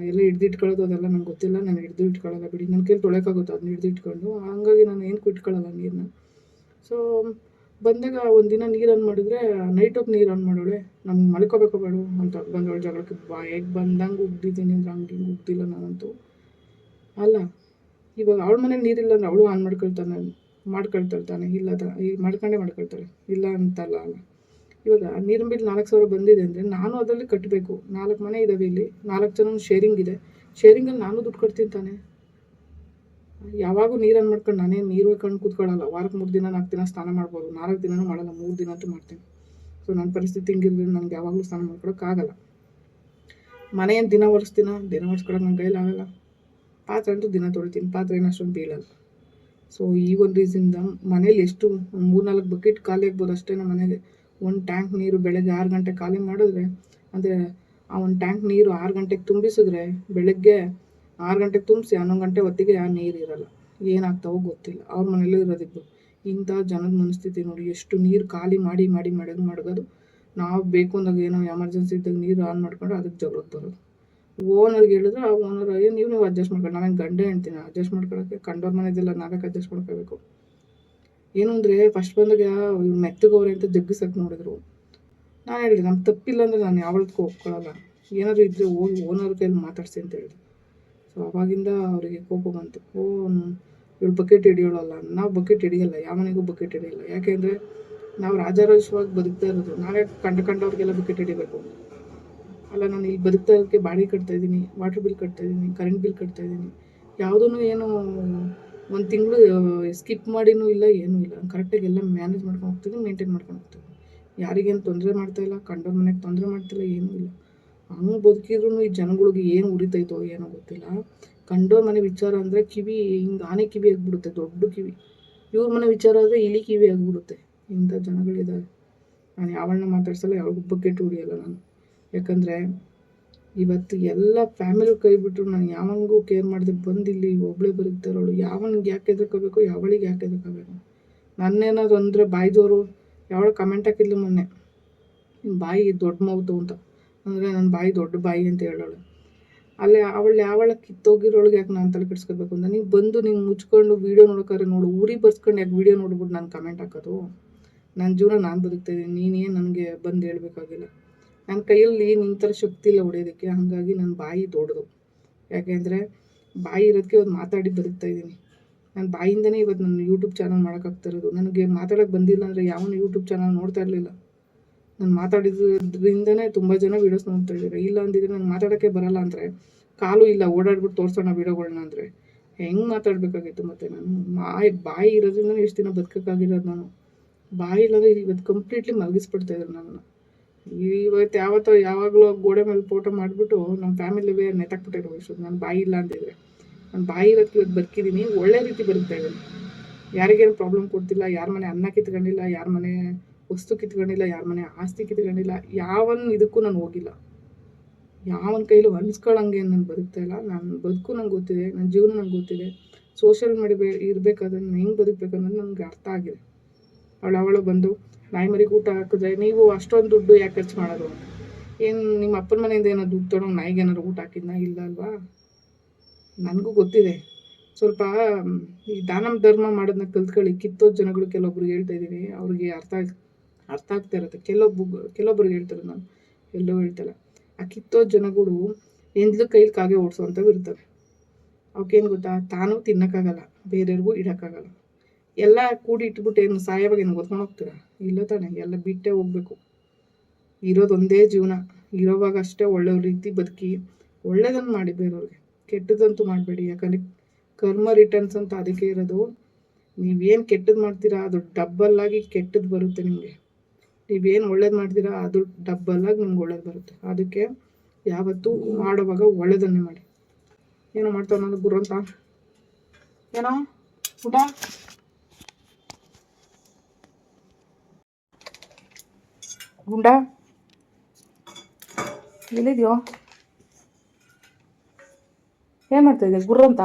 ಎಲ್ಲ ಹಿಡ್ದಿಟ್ಕೊಳ್ಳೋದು ಅದೆಲ್ಲ ನಂಗೆ ಗೊತ್ತಿಲ್ಲ. ನಾನು ಹಿಡ್ದು ಇಟ್ಕೊಳ್ಳಲ್ಲ ಬಿಡಿ, ನನ್ನ ಕೈಲಿ ತೊಳೆಯೋಕ್ಕಾಗುತ್ತೆ ಅದನ್ನ ಹಿಡ್ದು ಇಟ್ಕೊಂಡು. ಹಾಗಾಗಿ ನಾನು ಏನಕ್ಕೂ ಇಟ್ಕೊಳ್ಳಲ್ಲ ನೀರನ್ನ. ಸೊ ಬಂದಾಗ ಒಂದಿನ ನೀರು ಆನ್ ಮಾಡಿದ್ರೆ ನೈಟ್ ಹೊತ್ತು ನೀರು ಆನ್ ಮಾಡೋಳೆ, ನಮ್ಗೆ ಮಲ್ಕೋಬೇಕು ಬೇಡ ಅಂತ ಬಂದವಳು ಜಗಳಕ್ಕೆ. ಬಾಯಿಗೆ ಬಂದಂಗೆ ಉಗ್ದಿದ್ದೀನಿ ಅಂದರೆ ಹಂಗೆ ಹಿಂಗೆ ಉಗ್ದಿಲ್ಲ ನಾನಂತೂ. ಅಲ್ಲ, ಇವಾಗ ಅವಳ ಮನೇಲಿ ನೀರಿಲ್ಲ ಅಂದರೆ ಅವಳು ಆನ್ ಮಾಡ್ಕೊಳ್ತಾಳೆ. ಇಲ್ಲ ಈ ಮಾಡ್ಕೊಳ್ತಾಳೆ, ಇಲ್ಲ ಅಂತಲ್ಲ. ಅಲ್ಲ, ಇವಾಗ ನೀರಿನ ಬಿಲ್ 4,000 ಬಂದಿದೆ ಅಂದರೆ ನಾನು ಅದರಲ್ಲಿ ಕಟ್ಟಬೇಕು. 4 ಮನೆ ಇದ್ದಾವೆ ಇಲ್ಲಿ, 4 ಜನ ಶೇರಿಂಗ್ ಇದೆ. ಶೇರಿಂಗಲ್ಲಿ ನಾನು ದುಡ್ಡು ಕಟ್ತೀನಿ ತಾನೆ. ಯಾವಾಗೂ ನೀರು ಆನ್ ಮಾಡ್ಕೊಂಡು ನಾನೇ ನೀರು ಕಣ್ಣು ಕೂತ್ಕೊಳ್ಳಲ್ಲ. ವಾರಕ್ಕೆ 3 ದಿನ 4 ದಿನ ಸ್ನಾನ ಮಾಡ್ಬೋದು, 4 ದಿನನೂ ಮಾಡಲ್ಲ, 3 ದಿನ ಅಂತೂ ಮಾಡ್ತೀನಿ. ಸೊ ನನ್ನ ಪರಿಸ್ಥಿತಿ ಹಿಂಗಿದ್ರೆ ನನಗೆ ಯಾವಾಗಲೂ ಸ್ನಾನ ಮಾಡ್ಕೊಳಕ್ಕಾಗಲ್ಲ. ಮನೆ ಏನು ದಿನ ಒರೆಸ್ಕೊಳಕ್ಕೆ ನನ್ನ ಕೈಲಾಗಲ್ಲ. ಪಾತ್ರೆ ಅಂತೂ ದಿನ ತೊಳಿತೀನಿ, ಪಾತ್ರೆ ಏನು ಅಷ್ಟೊಂದು ಬೀಳಲ್ಲ. ಸೊ ಈ ಒಂದು ರೀಸನಿಂದ ಮನೇಲಿ ಎಷ್ಟು 3-4 ಬಕೆಟ್ ಖಾಲಿ ಆಗ್ಬೋದು ಅಷ್ಟೇ. ನಮ್ಮ ಮನೆಗೆ ಒಂದು ಟ್ಯಾಂಕ್ ನೀರು ಬೆಳಗ್ಗೆ 6 ಗಂಟೆಗೆ ಖಾಲಿ ಮಾಡಿದ್ರೆ, ಅಂದರೆ ಆ ಒಂದು ಟ್ಯಾಂಕ್ ನೀರು 6 ಗಂಟೆಗೆ ತುಂಬಿಸಿದ್ರೆ ಬೆಳಗ್ಗೆ 6 ಗಂಟೆಗೆ ತುಂಬಿಸಿ 11 ಗಂಟೆ ಹೊತ್ತಿಗೆ ಆ ನೀರು ಇರಲ್ಲ. ಏನಾಗ್ತಾವೋ ಗೊತ್ತಿಲ್ಲ. ಅವ್ರ ಮನೇಲೂ ಇರೋದಿದ್ದು. ಇಂಥ ಜನದ ಮನಸ್ಥಿತಿ ನೋಡಿ, ಎಷ್ಟು ನೀರು ಖಾಲಿ ಮಾಡಿ ಮಡಗೋದು. ನಾವು ಬೇಕು ಅಂದಾಗ ಏನೋ ಎಮರ್ಜೆನ್ಸಿ ಇದ್ದಾಗ ನೀರು ಆನ್ ಮಾಡ್ಕೊಂಡು ಅದಕ್ಕೆ ಜಗಳಕ್ಕೆ ಬರೋದು. ಓನರ್ಗೆ ಹೇಳಿದ್ರೆ ಆ ಓನರ್ ನೀವು ಅಡ್ಜಸ್ಟ್ ಮಾಡ್ಕೊಂಡು, ನಾವೇನು ಗಂಡ ಹೇಳ್ತೀನಿ ಅಡ್ಜಸ್ಟ್ ಮಾಡ್ಕೊಳ್ಳೋಕ್ಕೆ. ಕಂಡೋರ್ ಮನೆದೆಲ್ಲ ನಾವೇ ಅಡ್ಜಸ್ಟ್ ಮಾಡ್ಕೋಬೇಕು. ಏನು ಅಂದರೆ ಫಸ್ಟ್ ಬಂದಾಗ ಇವ್ರು ಮೆತ್ತಗವ್ರೆ ಅಂತ ಜಗ್ಗಿಸಕ್ಕೆ ನೋಡಿದ್ರು. ನಾನು ಹೇಳಿದೆ ನಮ್ಗೆ ತಪ್ಪಿಲ್ಲ ಅಂದರೆ ನಾನು ಯಾವತ್ತೂ ಒಪ್ಕೊಳ್ಳಲ್ಲ, ಏನಾದರೂ ಇದ್ದರೆ ಹೋಗಿ ಓನರ್ ಕೈಯಲ್ಲಿ ಮಾತಾಡಿಸಿ ಅಂತ ಹೇಳಿದೆ. ಸೊ ಅವಾಗಿಂದ ಅವರಿಗೆ ಕೋಪ ಬಂತು. ಇವಳು ಬಕೆಟ್ ಹಿಡಿಯೋಳಲ್ಲ. ನಾವು ಬಕೆಟ್ ಹಿಡಿಯಲ್ಲ, ಯಾವ ಮನೆಗೂ ಬಕೆಟ್ ಹಿಡಿಯಲ್ಲ. ಯಾಕೆಂದರೆ ನಾವು ರಾಜಾರೋಷವಾಗಿ ಬದುಕ್ತಾ ಇರೋದು. ನಾವೇ ಕಂಡವ್ರಿಗೆಲ್ಲ ಬಕೆಟ್ ಹಿಡಿಬೇಕು. ಅಲ್ಲ ನಾನು ಇಲ್ಲಿ ಬದುಕ್ತಾ ಇರೋಕ್ಕೆ ಬಾಡಿಗೆ ಕಟ್ತಾಯಿದ್ದೀನಿ, ವಾಟ್ರ್ ಬಿಲ್ ಕಟ್ತಾಯಿದ್ದೀನಿ, ಕರೆಂಟ್ ಬಿಲ್ ಕಟ್ತಾಯಿದ್ದೀನಿ. ಯಾವುದೂ ಏನು ಒಂದು ತಿಂಗಳು ಸ್ಕಿಪ್ ಮಾಡಿನೂ ಇಲ್ಲ, ಏನೂ ಇಲ್ಲ. ಕರೆಕ್ಟಾಗಿ ಎಲ್ಲ ಮ್ಯಾನೇಜ್ ಮಾಡ್ಕೊಂಡು ಹೋಗ್ತಿದ್ದೀನಿ, ಮೇಂಟೈನ್ ಮಾಡ್ಕೊಂಡು ಹೋಗ್ತಿದ್ದೀನಿ. ಯಾರಿಗೇನು ತೊಂದರೆ ಮಾಡ್ತಾಯಿಲ್ಲ, ಕಂಡವ್ರ ಮನೆಗೆ ತೊಂದರೆ ಮಾಡ್ತಿಲ್ಲ, ಏನೂ ಇಲ್ಲ. ಹಂಗೆ ಬದುಕಿದ್ರು ಈ ಜನಗಳಿಗೆ ಏನು ಉರಿತೈತೋ ಏನೋ ಗೊತ್ತಿಲ್ಲ. ಕಂಡವ್ರ ಮನೆ ವಿಚಾರ ಅಂದರೆ ಕಿವಿ ಹಿಂಗೆ ಆನೆ ಕಿವಿ ಆಗಿಬಿಡುತ್ತೆ, ದೊಡ್ಡ ಕಿವಿ. ಇವ್ರ ಮನೆ ವಿಚಾರ ಆದರೆ ಇಲಿ ಕಿವಿ ಆಗಿಬಿಡುತ್ತೆ. ಇಂಥ ಜನಗಳಿದ್ದಾರೆ. ನಾನು ಯಾವಳನ್ನ ಮಾತಾಡ್ಸಲ್ಲ, ಯಾವಾಗ ಬಕೆಟ್ ಹೊಡಿಯಲ್ಲ ನಾನು. ಯಾಕಂದರೆ ಇವತ್ತು ಎಲ್ಲ ಫ್ಯಾಮಿಲಿ ಕೈ ಬಿಟ್ಟರು ನಾನು ಯಾವನಿಗೂ ಕೇರ್ ಮಾಡಿದೆ ಬಂದಿಲ್ಲಿ ಒಬ್ಬಳೇ ಬದುಕ್ತಾರೋಳು. ಯಾವನಿಗೆ ಯಾಕೆ ಎದುರ್ಕೋಬೇಕು, ಯಾವಳಿಗೆ ಯಾಕೆ ಎದುರ್ಕೋಬೇಕು. ನನ್ನೇನಾದ್ರು ಅಂದರೆ ಬಾಯ್ದವರು ಯಾವಳ ಕಮೆಂಟ್ ಹಾಕಿದ್ಲು ಮೊನ್ನೆ, ನಿಮ್ಮ ಬಾಯಿ ದೊಡ್ಡ ಮೌತು ಅಂತ. ಅಂದರೆ ನನ್ನ ಬಾಯಿ ದೊಡ್ಡ ಬಾಯಿ ಅಂತ ಹೇಳೋಳು. ಅಲ್ಲೇ ಯಾವಳ ಕಿತ್ತೋಗಿರೋಳಿಗೆ ಯಾಕೆ ನಾನು ತಲೆ ಕೆಡಿಸ್ಕೋಬೇಕು ಅಂತ. ನೀವು ಬಂದು ನೀವು ಮುಚ್ಕೊಂಡು ವೀಡಿಯೋ ನೋಡೋಕ್ಕಾರೆ ನೋಡು, ಊರಿಗೆ ಬರ್ಸ್ಕೊಂಡು ಯಾಕೆ ವೀಡಿಯೋ ನೋಡ್ಬಿಟ್ಟು ನಾನು ಕಮೆಂಟ್ ಹಾಕೋದು. ನನ್ನ ಜೀವನ ನಾನು ಬದುಕ್ತಾಯಿದ್ದೀನಿ, ನೀನೇನು ನನಗೆ ಬಂದು ಹೇಳ್ಬೇಕಾಗಿಲ್ಲ. ನನ್ನ ಕೈಯಲ್ಲಿ ನಿನ್ನ ಥರ ಶಕ್ತಿ ಇಲ್ಲ ಹೊಡೆಯೋದಕ್ಕೆ. ಹಾಗಾಗಿ ನನ್ನ ಬಾಯಿ ದೊಡ್ಡದು. ಯಾಕೆಂದರೆ ಬಾಯಿ ಇರೋದಕ್ಕೆ ಇವತ್ತು ಮಾತಾಡಿ ಬದುಕ್ತಾಯಿದ್ದೀನಿ. ನನ್ನ ಬಾಯಿಂದನೇ ಇವತ್ತು ನನ್ನ ಯೂಟ್ಯೂಬ್ ಚಾನಲ್ ಮಾಡೋಕ್ಕಾಗ್ತಿರೋದು. ನನಗೆ ಮಾತಾಡೋಕ್ಕೆ ಬಂದಿಲ್ಲ ಅಂದರೆ ಯಾವನು ಯೂಟ್ಯೂಬ್ ಚಾನಲ್ ನೋಡ್ತಾ ಇರಲಿಲ್ಲ. ನಾನು ಮಾತಾಡಿದ್ರಿಂದನೇ ತುಂಬ ಜನ ವೀಡಿಯೋಸ್ ನೋಡ್ತಾ ಇದ್ದಾರೆ. ಇಲ್ಲ ಅಂದಿದ್ರೆ ನಾನು ಮಾತಾಡೋಕ್ಕೆ ಬರಲ್ಲ ಅಂದರೆ, ಕಾಲು ಇಲ್ಲ ಓಡಾಡ್ಬಿಟ್ಟು ತೋರಿಸೋಣ ವೀಡಿಯೋಗಳನ್ನ ಅಂದರೆ ಹೆಂಗೆ ಮಾತಾಡಬೇಕಾಗಿತ್ತು. ಮತ್ತು ನಾನು ಬಾಯಿ ಇರೋದ್ರಿಂದನೇ ಇಷ್ಟು ದಿನ ಬದುಕೋಕ್ಕಾಗಿರೋದು. ನಾನು ಬಾಯಿ ಇಲ್ಲಾಂದರೆ ಇವತ್ತು ಕಂಪ್ಲೀಟ್ಲಿ ಮಲಗಿಸ್ಬಿಡ್ತಾಯಿದ್ರು ನನ್ನನ್ನು. ಇವತ್ತು ಯಾವಾಗಲೂ ಗೋಡೆ ಮೇಲೆ ಫೋಟೋ ಮಾಡಿಬಿಟ್ಟು ನಮ್ಮ ಫ್ಯಾಮಿಲಿಗೆ ನೆತಾಕ್ಬಿಟ್ಟಿರೋ ಇಷ್ಟು. ನಾನು ಬಾಯಿ ಇಲ್ಲ ಅಂತಿದ್ರೆ, ನಾನು ಬಾಯಿ ಇರೋದಕ್ಕೆ ಇವತ್ತು ಬದುಕಿದ್ದೀನಿ, ಒಳ್ಳೆ ರೀತಿ ಬದುಕ್ತಾಯಿದ್ದೀನಿ. ಯಾರಿಗೇನು ಪ್ರಾಬ್ಲಮ್ ಕೊಡ್ತಿಲ್ಲ, ಯಾರ ಮನೆ ಅನ್ನ ಕಿತ್ಕೊಂಡಿಲ್ಲ, ಯಾರ ಮನೆ ವಸ್ತು ಕಿತ್ಕೊಂಡಿಲ್ಲ, ಯಾರ ಮನೆ ಆಸ್ತಿ ಕಿತ್ಕೊಂಡಿಲ್ಲ. ಯಾವನ್ ಇದಕ್ಕೂ ನಾನು ಹೋಗಿಲ್ಲ. ಯಾವನ ಕೈಲೂ ಅನ್ಸ್ಕೊಳ್ಳೋಂಗೆ ನಾನು ಬದುಕ್ತಾ ಇಲ್ಲ. ನನ್ನ ಬದುಕು ನಂಗೆ ಗೊತ್ತಿದೆ, ನನ್ನ ಜೀವನ ನಂಗೆ ಗೊತ್ತಿದೆ. ಸೋಷಿಯಲ್ ಮೀಡಿಯಾ ಇರಬೇಕಾದ್ರೆ ನಾನು ಹೆಂಗೆ ಬದುಕಬೇಕನ್ನೋದು ನನಗೆ ಅರ್ಥ ಆಗಿದೆ. ಅವಳು ಬಂದು ನಾಯಿ ಮರಿಗೆ ಊಟ ಹಾಕಿದ್ರೆ ನೀವು ಅಷ್ಟೊಂದು ದುಡ್ಡು ಯಾಕೆ ಖರ್ಚು ಮಾಡೋದು ಅಂತ. ಏನು ನಿಮ್ಮ ಅಪ್ಪನ ಮನೆಯಿಂದ ಏನೋ ದುಡ್ಡು ತೊಗೊಂಡು ನಾಯಿಗೆ ಏನಾದ್ರು ಊಟ ಹಾಕಿದ್ನ? ಇಲ್ಲ ಅಲ್ವಾ. ನನಗೂ ಗೊತ್ತಿದೆ. ಸ್ವಲ್ಪ ಈ ದಾನ ಧರ್ಮ ಮಾಡೋದನ್ನ ಕಲ್ತ್ಕೊಳ್ಳಿ. ಕಿತ್ತೋದು ಜನಗಳು ಕೆಲವೊಬ್ರಿಗೆ ಹೇಳ್ತಾ ಇದ್ದೀನಿ, ಅವ್ರಿಗೆ ಅರ್ಥ ಆಗ್ತಾ ಇರುತ್ತೆ. ಕೆಲವೊಬ್ರಿಗೆ ಹೇಳ್ತಾರೆ, ನಾನು ಎಲ್ಲೋ ಹೇಳ್ತಲ್ಲ. ಆ ಕಿತ್ತೋದು ಜನಗಳು ಎಂದ್ಲು ಕೈಲಿ ಕಾಗೆ ಓಡಿಸೋವಂಥವು ಇರ್ತವೆ. ಅವಕ್ಕೇನು ಗೊತ್ತಾ, ತಾನೂ ತಿನ್ನೋಕ್ಕಾಗಲ್ಲ, ಬೇರೆಯವ್ರಿಗೂ ಇಡೋಕ್ಕಾಗಲ್ಲ. ಎಲ್ಲ ಕೂಡಿ ಇಟ್ಬಿಟ್ಟು ಏನು ಸಾಯೋವಾಗ ಏನು ಗೊತ್ಕೊಂಡು ಹೋಗ್ತೀರಾ? ಇಲ್ಲ ತಾನೆ, ಎಲ್ಲ ಬಿಟ್ಟೇ ಹೋಗ್ಬೇಕು. ಇರೋದೊಂದೇ ಜೀವನ. ಇರೋವಾಗ ಅಷ್ಟೇ ಒಳ್ಳೆ ರೀತಿ ಬದುಕಿ ಒಳ್ಳೇದನ್ನು ಮಾಡಿ ಬೇರೆಯವ್ರಿಗೆ. ಕೆಟ್ಟದಂತೂ ಮಾಡಬೇಡಿ. ಯಾಕಂದರೆ ಕರ್ಮ ರಿಟರ್ನ್ಸ್ ಅಂತ ಅದಕ್ಕೆ ಇರೋದು. ನೀವೇನು ಕೆಟ್ಟದ್ದು ಮಾಡ್ತೀರಾ ಅದು ಡಬ್ಬಲ್ಲಾಗಿ ಕೆಟ್ಟದ್ದು ಬರುತ್ತೆ ನಿಮಗೆ. ನೀವೇನು ಒಳ್ಳೇದು ಮಾಡ್ತೀರಾ ಅದು ಡಬ್ಬಲ್ಲಾಗಿ ನಿಮ್ಗೆ ಒಳ್ಳೇದು ಬರುತ್ತೆ. ಅದಕ್ಕೆ ಯಾವತ್ತೂ ಮಾಡೋವಾಗ ಒಳ್ಳೇದನ್ನೇ ಮಾಡಿ. ಏನೋ ಮಾಡ್ತಾವ ಅನ್ನೋದು ಗುರು ಅಂತ. ಏನೋ ಊಟ ಗುಂಡ ಎಲ್ಲಿದ್ಯೋ? ಏನು ಮಾಡ್ತಾಯಿದ್ದೆ ಗುರ್ರ ಅಂತ?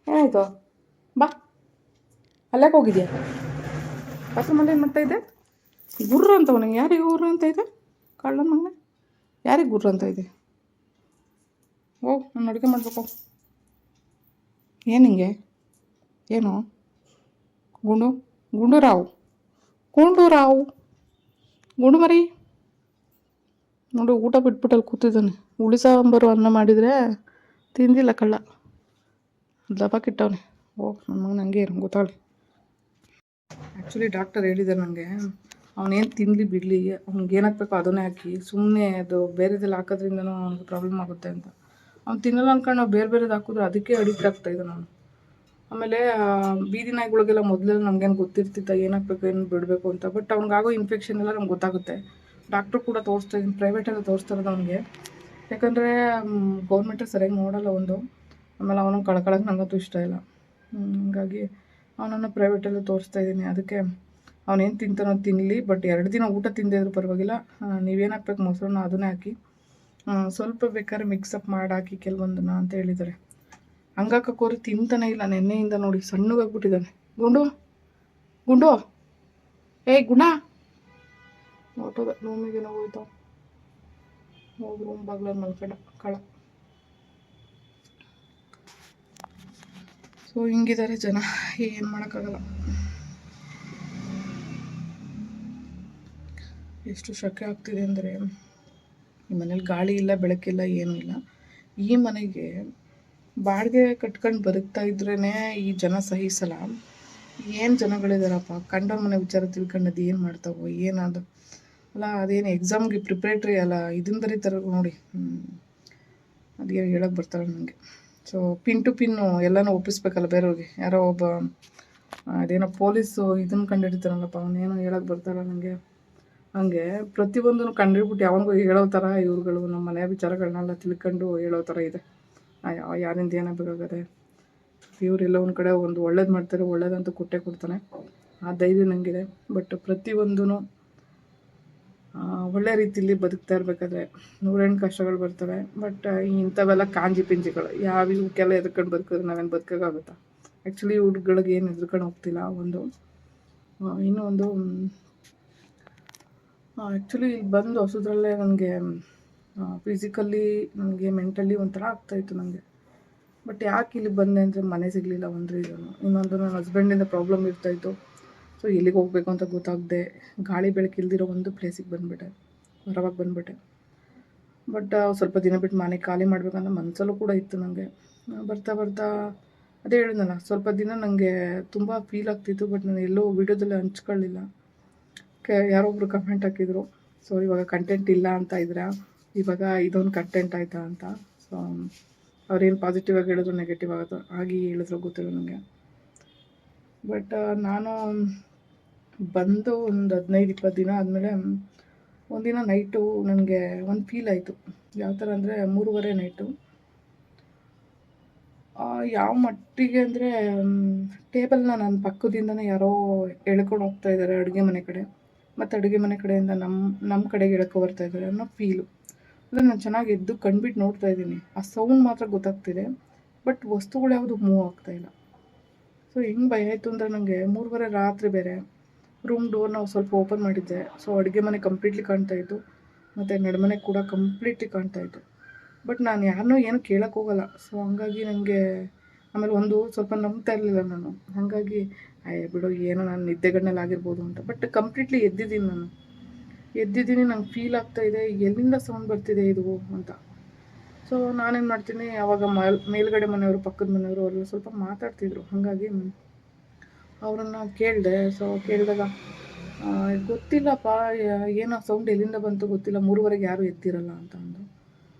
ಏನಾಯಿತು? ಬಾ, ಅಲ್ಲಾಕೆ ಹೋಗಿದ್ಯಾ? ಬಾತ್ರೂಮಲ್ಲಿ ಏನು ಮಾಡ್ತಾಯಿದ್ದೆ? ಗುರ್ರ ಅಂತವನ ಯಾರಿಗೆ ಗುರ್ರ ಅಂತ ಇದೆ? ಕಳ್ಳ ಮಗನ ಯಾರಿಗೆ ಗುರ್ರ ಅಂತ ಇದೆ? ಹೋಗು, ನಾನು ಅಡುಗೆ ಮಾಡಬೇಕು. ಏನು ಹಿಂಗೆ? ಏನು ಗುಂಡೂರಾವ್ ಗುಂಡು ಮರಿ ನೋಡು, ಊಟ ಬಿಟ್ಬಿಟ್ಟಲ್ಲಿ ಕೂತಿದ್ದಾನೆ. ಹುಳಿ ಸಾಂಬಾರು ಅನ್ನ ಮಾಡಿದರೆ ತಿಂದಿಲ್ಲ ಕಳ್ಳ, ದಬಾಕಿಟ್ಟವನೆ. ಓ ನನ್ನ ಮಗನ ಹಂಗೆ ಇರೋ ಗೊತ್ತಾಗಲಿ. ಆ್ಯಕ್ಚುಲಿ ಡಾಕ್ಟರ್ ಹೇಳಿದ್ದಾರೆ ನನಗೆ, ಅವನೇನು ತಿನ್ನಲಿ ಬಿಡಲಿ, ಅವ್ನಿಗೆ ಏನು ಹಾಕಬೇಕು ಅದನ್ನೇ ಹಾಕಿ. ಸುಮ್ಮನೆ ಅದು ಬೇರೆದೆಲ್ಲ ಹಾಕೋದ್ರಿಂದನೂ ಅವ್ನಿಗೆ ಪ್ರಾಬ್ಲಮ್ ಆಗುತ್ತೆ ಅಂತ. ಅವ್ನು ತಿನ್ನಲ್ಲ ಅಂದ್ಕೊಂಡು ನಾವು ಬೇರೆದು ಹಾಕಿದ್ರೆ ಅದಕ್ಕೆ ಅಡಿಕ್ಟ್ ಆಗ್ತಾಯಿದ್ದೆ ನಾನು. ಆಮೇಲೆ ಬೀದಿ ನಾಯಿಗಳಿಗೆಲ್ಲ ಮೊದಲೆಲ್ಲ ನಮಗೇನು ಗೊತ್ತಿರ್ತಿತ್ತ ಏನು ಹಾಕ್ಬೇಕು ಏನು ಬಿಡಬೇಕು ಅಂತ. ಬಟ್ ಅವ್ನಿಗಾಗೋ ಇನ್ಫೆಕ್ಷನ್ ಎಲ್ಲ ನಮ್ಗೆ ಗೊತ್ತಾಗುತ್ತೆ. ಡಾಕ್ಟ್ರು ಕೂಡ ತೋರಿಸ್ತಾ ಇದ್ದೀನಿ, ಪ್ರೈವೇಟಲ್ಲಿ ತೋರಿಸ್ತಾ ಇರೋದು ಅವನಿಗೆ. ಯಾಕಂದರೆ ಗೌರ್ಮೆಂಟಲ್ಲಿ ಸರಿಯಾಗಿ ನೋಡೋಲ್ಲ ಒಂದು. ಆಮೇಲೆ ಅವನು ಕಳ್ಕೊಳ್ಳೋಕೆ ನನಗಂತೂ ಇಷ್ಟ ಇಲ್ಲ. ಹಂಗಾಗಿ ಅವನನ್ನು ಪ್ರೈವೇಟಲ್ಲೇ ತೋರಿಸ್ತಾ ಇದ್ದೀನಿ. ಅದಕ್ಕೆ ಅವನೇನು ತಿಂತಾನೋ ತಿನ್ನಲಿ, ಬಟ್ 2 ದಿನ ಊಟ ತಿಂದಿದ್ರು ಪರವಾಗಿಲ್ಲ. ನೀವೇನು ಹಾಕ್ಬೇಕು ಮೊಸರನ್ನ ಅದನ್ನೇ ಹಾಕಿ, ಸ್ವಲ್ಪ ಬೇಕಾದ್ರೆ ಮಿಕ್ಸಪ್ ಮಾಡಿ ಹಾಕಿ ಕೆಲವೊಂದನ್ನ ಅಂತ ಹೇಳಿದ್ದಾರೆ. ಹಂಗಾಕೋರು ತಿಂತಾನೆ ಇಲ್ಲ. ನೆನ್ನೆಯಿಂದ ನೋಡಿ ಸಣ್ಣಗಾಗ್ಬಿಟ್ಟಿದ್ದಾನೆ. ಗುಂಡು ಏಯ್ ಗುಣ ಹೊಟ್ಟೋದ ರೂಮಿಗೇನೋ ಹೋಯ್ತಾವ. ಹೋಗಿ ರೂಮ್ ಬಾಗ್ಲಲ್ಲಿ ಮಲ್ಕೊಂಡ ಕಳ. ಸೊ ಹಿಂಗಿದ್ದಾರೆ ಜನ, ಏನು ಮಾಡೋಕ್ಕಾಗಲ್ಲ. ಎಷ್ಟು ಶಕೆ ಆಗ್ತಿದೆ ಅಂದರೆ, ಈ ಮನೇಲಿ ಗಾಳಿ ಇಲ್ಲ, ಬೆಳಕಿಲ್ಲ, ಏನೂ ಇಲ್ಲ. ಈ ಮನೆಗೆ ಬಾಡಿಗೆ ಕಟ್ಕೊಂಡು ಬದುಕ್ತಾ ಇದ್ರೇ ಈ ಜನ ಸಹಿಸಲ್ಲ. ಏನು ಜನಗಳಿದಾರಪ್ಪ, ಕಂಡವ್ರ ಮನೆ ವಿಚಾರ ತಿಳ್ಕೊಂಡದ್ದು ಏನು ಮಾಡ್ತಾವೋ ಏನದು. ಅಲ್ಲ ಅದೇನು ಎಕ್ಸಾಮ್ಗೆ ಪ್ರಿಪ್ರೇಟ್ರಿ ಅಲ್ಲ ಇದನ್ನು ಬರೀತಾರೆ ನೋಡಿ. ಅದೇನು ಹೇಳೋಕ್ಕೆ ಬರ್ತಾರೆ ನನಗೆ. ಸೊ ಪಿನ್ ಟು ಪಿನ್ನು ಎಲ್ಲನೂ ಒಪ್ಪಿಸ್ಬೇಕಲ್ಲ ಬೇರೆಯವ್ರಿಗೆ. ಯಾರೋ ಒಬ್ಬ ಅದೇನೋ ಪೊಲೀಸು ಇದನ್ನು ಕಂಡುಹಿಡಿತಾರಲ್ಲಪ್ಪ, ಅವನೇನೋ ಹೇಳೋಕ್ಕೆ ಬರ್ತಾರಲ್ಲ ನನಗೆ. ಹಂಗೆ ಪ್ರತಿಯೊಂದನ್ನು ಕಂಡುಹಿಡ್ಬಿಟ್ಟು ಯಾವನಿಗೂ ಹೇಳೋ ಥರ ಇವ್ರುಗಳು ನಮ್ಮ ಮನೆಯ ವಿಚಾರಗಳನ್ನೆಲ್ಲ ತಿಳ್ಕೊಂಡು ಹೇಳೋ ಥರ ಇದೆ. ಯಾರಿಂದ ಏನಾಗಬೇಕಾಗದೆ. ಇವರೆಲ್ಲ ಒಂದು ಕಡೆ ಒಂದು ಒಳ್ಳೇದು ಮಾಡ್ತಾರೆ, ಒಳ್ಳೇದಂತೂ ಕೊಟ್ಟೇ ಕೊಡ್ತಾನೆ. ಆ ಧೈರ್ಯ ನನಗಿದೆ. ಬಟ್ ಪ್ರತಿಯೊಂದೂ ಒಳ್ಳೆ ರೀತಿಯಲ್ಲಿ ಬದುಕ್ತಾ ಇರಬೇಕಾದ್ರೆ 108 ಕಷ್ಟಗಳು ಬರ್ತವೆ. ಬಟ್ ಇಂಥವೆಲ್ಲ ಕಾಂಜಿ ಪಿಂಜಿಗಳು ಇವಕ್ಕೆಲ್ಲ ಎದ್ಕೊಂಡು ಬದುಕಿದ್ರೆ ನಾವೇನು ಬದುಕೋಕ್ಕಾಗುತ್ತಾ? ಆ್ಯಕ್ಚುಲಿ ಇವ್ರುಗಳಿಗೆ ಏನು ಎದ್ಕೊಂಡು ಹೋಗ್ತಿಲ್ಲ. ಒಂದು ಇನ್ನೂ ಒಂದು ಆ್ಯಕ್ಚುಲಿ ಇಲ್ಲಿ ಬಂದು ಹೊಸದ್ರಲ್ಲೇ ನನಗೆ ಫಿಸಿಕಲಿ ನನಗೆ ಮೆಂಟಲಿ ಒಂಥರ ಆಗ್ತಾಯಿತ್ತು ನನಗೆ. ಬಟ್ ಯಾಕೆ ಇಲ್ಲಿ ಬಂದೆ ಅಂದರೆ ಮನೆ ಸಿಗಲಿಲ್ಲ ಒಂದು ರೀಸನು. ಇನ್ನೊಂದು ನನ್ನ ಹಸ್ಬೆಂಡಿಂದ ಪ್ರಾಬ್ಲಮ್ ಇರ್ತಾಯಿತ್ತು. ಸೊ ಎಲ್ಲಿಗೆ ಹೋಗಬೇಕು ಅಂತ ಗೊತ್ತಾಗದೆ ಗಾಳಿ ಬೆಳಕಿಲ್ದಿರೋ ಒಂದು ಪ್ಲೇಸಿಗೆ ಬಂದುಬಿಟ್ಟೆ, ಹೊರವಾಗಿ ಬಂದುಬಿಟ್ಟೆ. ಬಟ್ ಸ್ವಲ್ಪ ದಿನ ಬಿಟ್ಟು ಮನೆ ಖಾಲಿ ಮಾಡಬೇಕಂತ ಮನಸ್ಸಲ್ಲೂ ಕೂಡ ಇತ್ತು ನನಗೆ. ಬರ್ತಾ ಬರ್ತಾ ಅದೇ ಹೇಳಿದ್ನಲ್ಲ, ಸ್ವಲ್ಪ ದಿನ ನನಗೆ ತುಂಬ ಫೀಲ್ ಆಗ್ತಿತ್ತು. ಬಟ್ ನಾನು ಎಲ್ಲೋ ವೀಡಿಯೋದಲ್ಲಿ ಹಂಚ್ಕೊಳ್ಳಿಲ್ಲ. ಯಾರೊಬ್ಬರು ಕಮೆಂಟ್ ಹಾಕಿದರು, ಸೊ ಇವಾಗ ಕಂಟೆಂಟ್ ಇಲ್ಲ ಅಂತ ಇದ್ರೆ ಇವಾಗ ಇದೊಂದು ಕಂಟೆಂಟ್ ಆಯಿತಾ ಅಂತ. ಸೊ ಅವ್ರೇನು ಪಾಸಿಟಿವ್ ಆಗಿ ಹೇಳಿದ್ರು ನೆಗೆಟಿವ್ ಆಗಿ ಹೇಳಿದ್ರು ಗೊತ್ತಿಲ್ಲ ನನಗೆ. ಬಟ್ ನಾನು ಬಂದು ಒಂದು 15-20 ದಿನ ಆದಮೇಲೆ ಒಂದಿನ ನೈಟು ನನಗೆ ಒಂದು ಫೀಲ್ ಆಯಿತು. ಯಾವ ಥರ ಅಂದರೆ 3:30 ನೈಟು. ಯಾವ ಮಟ್ಟಿಗೆ ಅಂದರೆ ಟೇಬಲ್ನ ನನ್ನ ಪಕ್ಕದಿಂದನೇ ಯಾರೋ ಎಳ್ಕೊಂಡು ಹೋಗ್ತಾ ಇದ್ದಾರೆ ಅಡುಗೆ ಮನೆ ಕಡೆ. ಮತ್ತು ಅಡುಗೆ ಮನೆ ಕಡೆಯಿಂದ ನಮ್ಮ ಕಡೆಗೆ ಎಳ್ಕೊ ಬರ್ತಾ ಇದ್ದಾರೆ ಅನ್ನೋ ಫೀಲು. ಅಂದರೆ ನಾನು ಚೆನ್ನಾಗಿ ಎದ್ದು ಕಣ್ಬಿಟ್ಟು ನೋಡ್ತಾ ಇದ್ದೀನಿ. ಆ ಸೌಂಡ್ ಮಾತ್ರ ಗೊತ್ತಾಗ್ತಿದೆ, ಬಟ್ ವಸ್ತುಗಳು ಯಾವುದು ಮೂವ್ ಆಗ್ತಾಯಿಲ್ಲ. ಸೊ ಹೆಂಗೆ ಭಯ ಆಯಿತು ಅಂದರೆ ನನಗೆ 3:30 ರಾತ್ರಿ ಬೇರೆ. ರೂಮ್ ಡೋರ್ ನಾವು ಸ್ವಲ್ಪ ಓಪನ್ ಮಾಡಿದ್ದೆ. ಸೊ ಅಡುಗೆ ಮನೆ ಕಂಪ್ಲೀಟ್ಲಿ ಕಾಣ್ತಾಯಿತ್ತು, ಮತ್ತು ನಡುಮನೆ ಕೂಡ ಕಂಪ್ಲೀಟ್ಲಿ ಕಾಣ್ತಾಯಿತ್ತು. ಬಟ್ ನಾನು ಯಾರನ್ನೂ ಏನೂ ಕೇಳೋಕ್ಕೆ ಹೋಗಲ್ಲ. ಸೊ ಹಂಗಾಗಿ ನನಗೆ ಆಮೇಲೆ ಒಂದು ಸ್ವಲ್ಪ ನಂಬ್ತಾ ಇರಲಿಲ್ಲ ನಾನು. ಹಾಗಾಗಿ ಬಿಡು ಏನೋ ನಾನು ನಿದ್ದೆಗಣ್ಣಲ್ಲಿ ಆಗಿರ್ಬೋದು ಅಂತ. ಬಟ್ ಕಂಪ್ಲೀಟ್ಲಿ ಎದ್ದಿದ್ದೀನಿ ನಾನು. ನಂಗೆ ಫೀಲ್ ಆಗ್ತಾಯಿದೆ, ಎಲ್ಲಿಂದ ಸೌಂಡ್ ಬರ್ತಿದೆ ಇದು ಅಂತ. ಸೊ ನಾನೇನು ಮಾಡ್ತೀನಿ, ಆವಾಗ ಮೇಲ್ಗಡೆ ಮನೆಯವರು, ಪಕ್ಕದ ಮನೆಯವರು ಅವರೆಲ್ಲ ಸ್ವಲ್ಪ ಮಾತಾಡ್ತಿದ್ರು. ಹಾಗಾಗಿ ಅವರನ್ನು ಕೇಳಿದೆ. ಸೊ ಕೇಳಿದಾಗ ಗೊತ್ತಿಲ್ಲಪ್ಪ, ಏನೋ ಸೌಂಡ್ ಎಲ್ಲಿಂದ ಬಂತು ಗೊತ್ತಿಲ್ಲ, 3:30ಗೆ ಯಾರೂ ಎದ್ದಿರಲ್ಲ ಅಂತ ಅಂದರು.